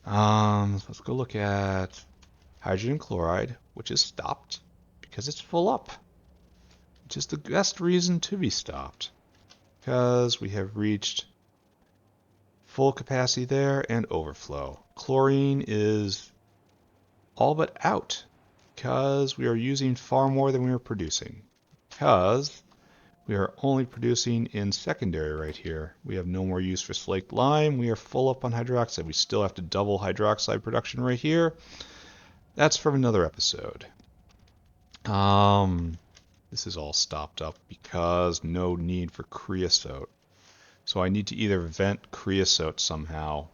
Let's go look at hydrogen chloride, which is stopped because it's full up, which is the best reason to be stopped because we have reached full capacity there and overflow. Chlorine is all but out because we are using far more than we are producing, because we are only producing in secondary right here. We have no more use for slaked lime. We are full up on hydroxide. We still have to double hydroxide production right here. That's from another episode. This is all stopped up because no need for creosote. So I need to either vent creosote somehow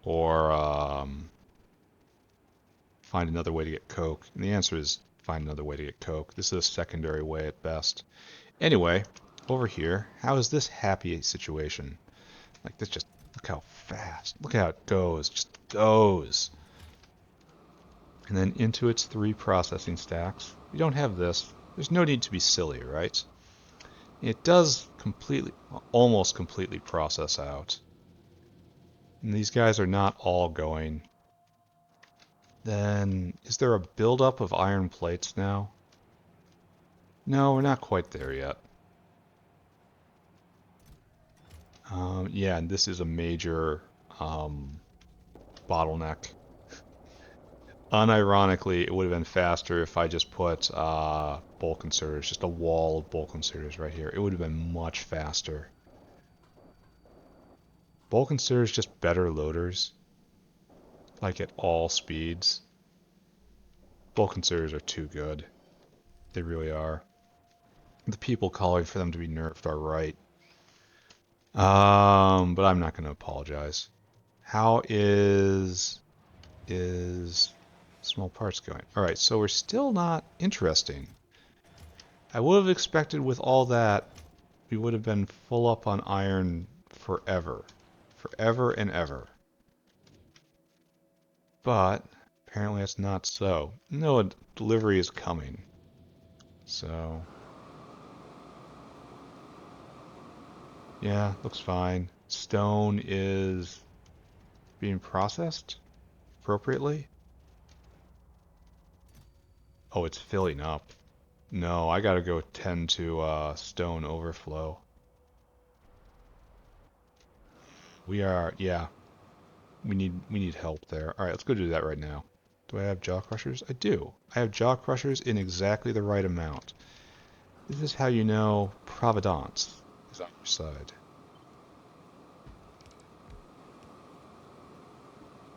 or find another way to get coke. And the answer is find another way to get coke. This is a secondary way at best. Anyway, over here, how is this happy situation? Like this just, look how fast, look how it goes, just goes. And then into its 3 processing stacks. We don't have this. There's no need to be silly, right? It does completely, almost completely process out. And these guys are not all going. Then, is there a buildup of iron plates now? No, we're not quite there yet. Yeah, and this is a major bottleneck. Unironically, it would have been faster if I just put bulk inserters, just a wall of bulk inserters right here. It would have been much faster. Bulk inserters just better loaders, like at all speeds. Bulk inserters are too good. They really are. The people calling for them to be nerfed are right. But I'm not going to apologize. How is small parts going? All right, so we're still not interesting. I would have expected with all that, we would have been full up on iron forever. Forever and ever. But apparently that's not so. No, a delivery is coming. So, yeah, looks fine. Stone is being processed appropriately. Oh, it's filling up. No, I gotta go tend to stone overflow. We are, yeah. We need help there. All right, let's go do that right now. Do I have jaw crushers? I do. I have jaw crushers in exactly the right amount. This is how you know Providence is on your side.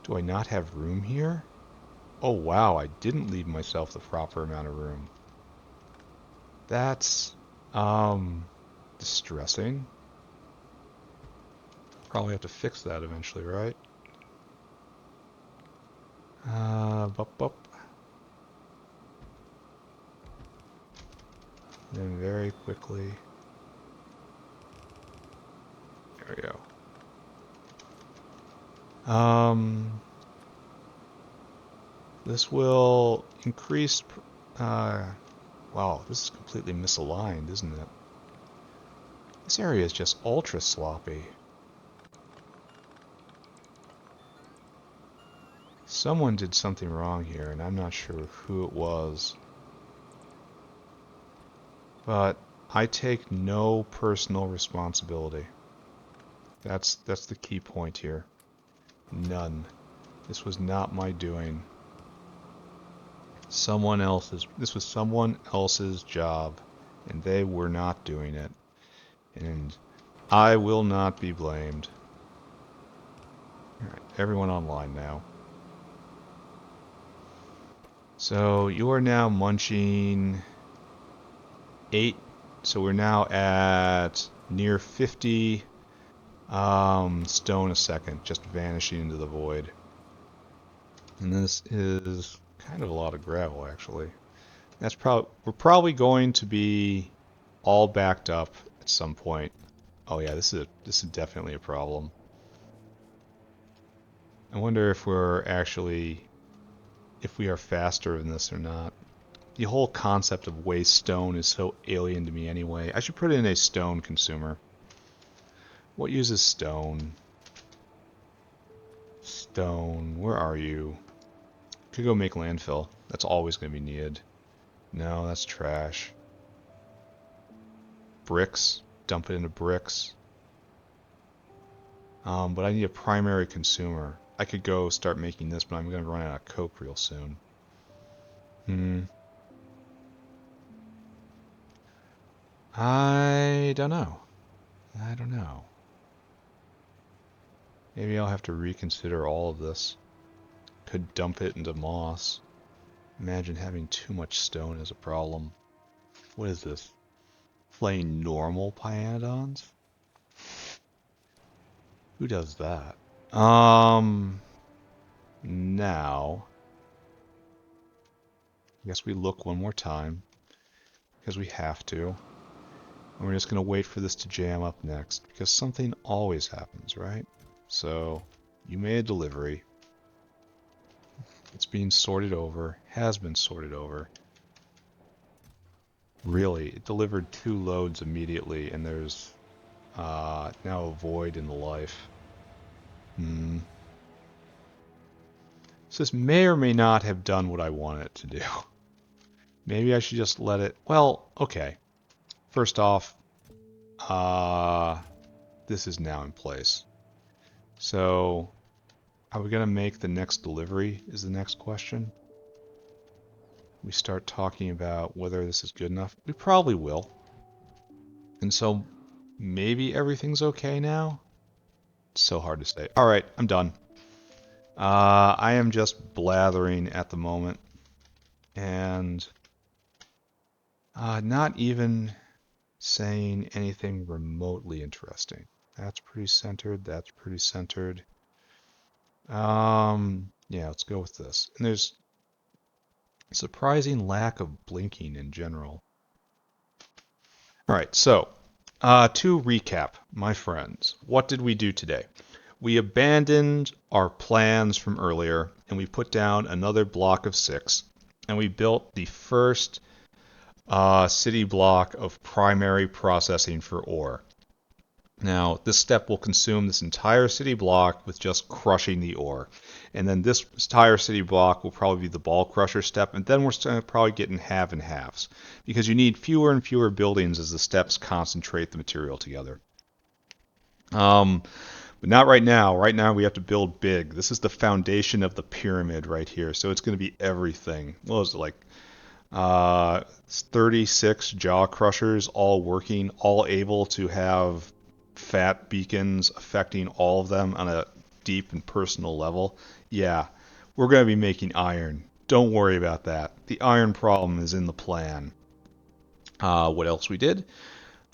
Do I not have room here? Oh wow, I didn't leave myself the proper amount of room. That's distressing. Probably have to fix that eventually, right? Bup, bup. Then very quickly. There we go. This will increase. Wow, this is completely misaligned, isn't it? This area is just ultra sloppy. Someone did something wrong here, and I'm not sure who it was. But I take no personal responsibility. That's the key point here. None. This was not my doing. This was someone else's job, and they were not doing it. And I will not be blamed. Alright, everyone online now. So you are now munching 8. So we're now at near 50 stone a second, just vanishing into the void. And this is kind of a lot of gravel, actually. We're probably going to be all backed up at some point. Oh yeah, this is definitely a problem. I wonder if if we are faster in this or not. The whole concept of waste stone is so alien to me anyway. I should put in a stone consumer. What uses stone? Stone, where are you? Could go make landfill. That's always going to be needed. No, that's trash. Bricks, dump it into bricks. But I need a primary consumer. I could go start making this, but I'm going to run out of coke real soon. I don't know. I don't know. Maybe I'll have to reconsider all of this. Could dump it into moss. Imagine having too much stone as a problem. What is this? Playing normal Pyanodons? Who does that? Now, I guess we look one more time, because we have to. And we're just going to wait for this to jam up next, because something always happens, right? So, you made a delivery. It's being sorted over, has been sorted over. Really, it delivered 2 loads immediately, and there's now a void in the life. So this may or may not have done what I want it to do. Maybe I should just let it... Well, okay. First off, this is now in place. So, are we going to make the next delivery is the next question. We start talking about whether this is good enough. We probably will. And so, maybe everything's okay now? It's so hard to say. Alright, I'm done. I am just blathering at the moment. And not even saying anything remotely interesting. That's pretty centered. That's pretty centered. Yeah, let's go with this. And there's a surprising lack of blinking in general. All right, so to recap, my friends, what did we do today? We abandoned our plans from earlier, and we put down another block of 6, and we built the first city block of primary processing for ore. Now, this step will consume this entire city block with just crushing the ore. And then this entire city block will probably be the ball crusher step, and then we're going to probably get in half and halves, because you need fewer and fewer buildings as the steps concentrate the material together. But not right now. Right now we have to build big. This is the foundation of the pyramid right here, so it's going to be everything. What was it, like 36 jaw crushers all working, all able to have fat beacons affecting all of them on a deep and personal level. Yeah, we're going to be making iron. Don't worry about that. The iron problem is in the plan. What else we did?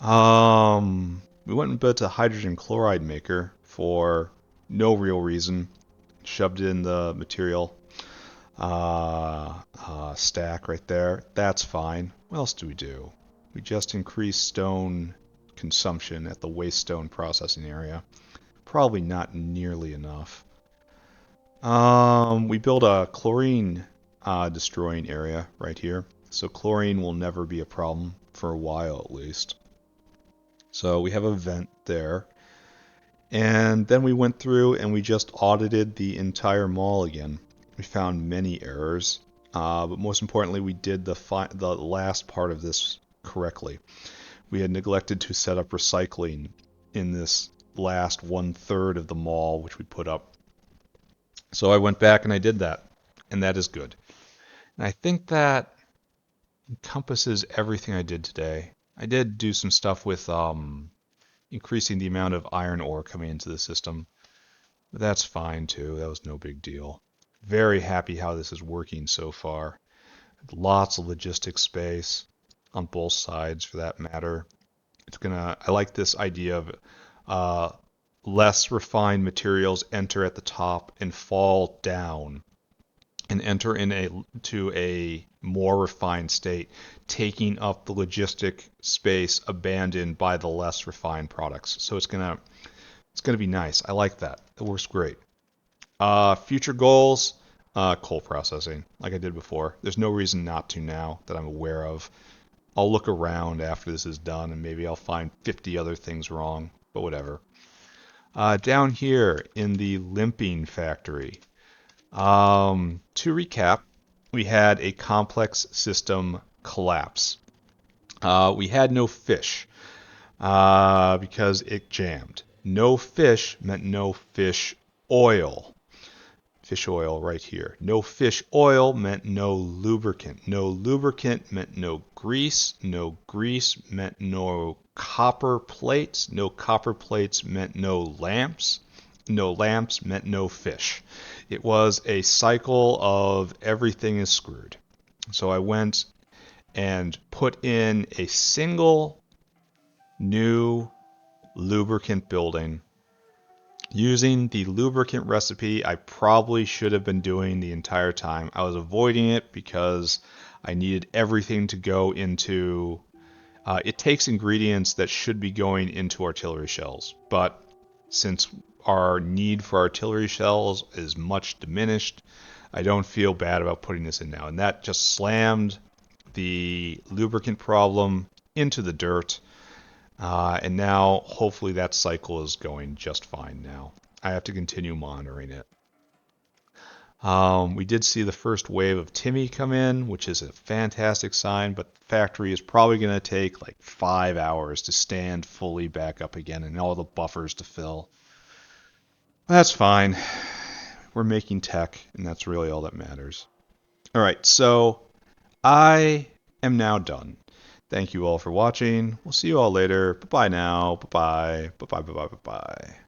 We went and built a hydrogen chloride maker for no real reason. Shoved it in the material stack right there. That's fine. What else do we do? We just increased stone consumption at the waste stone processing area. Probably not nearly enough. We built a chlorine destroying area right here. So chlorine will never be a problem for a while at least. So we have a vent there. And then we went through and we just audited the entire mall again. We found many errors, but most importantly, we did the last part of this correctly. We had neglected to set up recycling in this last 1/3 of the mall, which we put up. So I went back and I did that, and that is good. And I think that encompasses everything I did today. I did do some stuff with increasing the amount of iron ore coming into the system. But that's fine too. That was no big deal. Very happy how this is working so far. Lots of logistics space on both sides for that matter. I like this idea of uh, less refined materials enter at the top and fall down and enter to a more refined state, taking up the logistic space abandoned by the less refined products. So it's gonna be nice. I like that. It works great. Future goals, coal processing, like I did before. There's no reason not to now that I'm aware of. I'll look around after this is done and maybe I'll find 50 other things wrong, but whatever. Down here in the limping factory, to recap, we had a complex system collapse. We had no fish because it jammed. No fish meant no fish oil. Fish oil right here. No fish oil meant no lubricant. No lubricant meant no grease. No grease meant no copper plates. No copper plates meant no lamps. No lamps meant no fish. It was a cycle of everything is screwed. So I went and put in a single new lubricant building using the lubricant recipe I probably should have been doing the entire time. I was avoiding it because I needed everything to go into... it takes ingredients that should be going into artillery shells, but since our need for artillery shells is much diminished, I don't feel bad about putting this in now. And that just slammed the lubricant problem into the dirt. And now, hopefully, that cycle is going just fine now. I have to continue monitoring it. We did see the first wave of Timmy come in, which is a fantastic sign, but the factory is probably going to take like 5 hours to stand fully back up again and all the buffers to fill. That's fine. We're making tech, and that's really all that matters. All right, so I am now done. Thank you all for watching. We'll see you all later. Bye-bye now. Bye-bye. Bye-bye. Bye-bye. Bye-bye.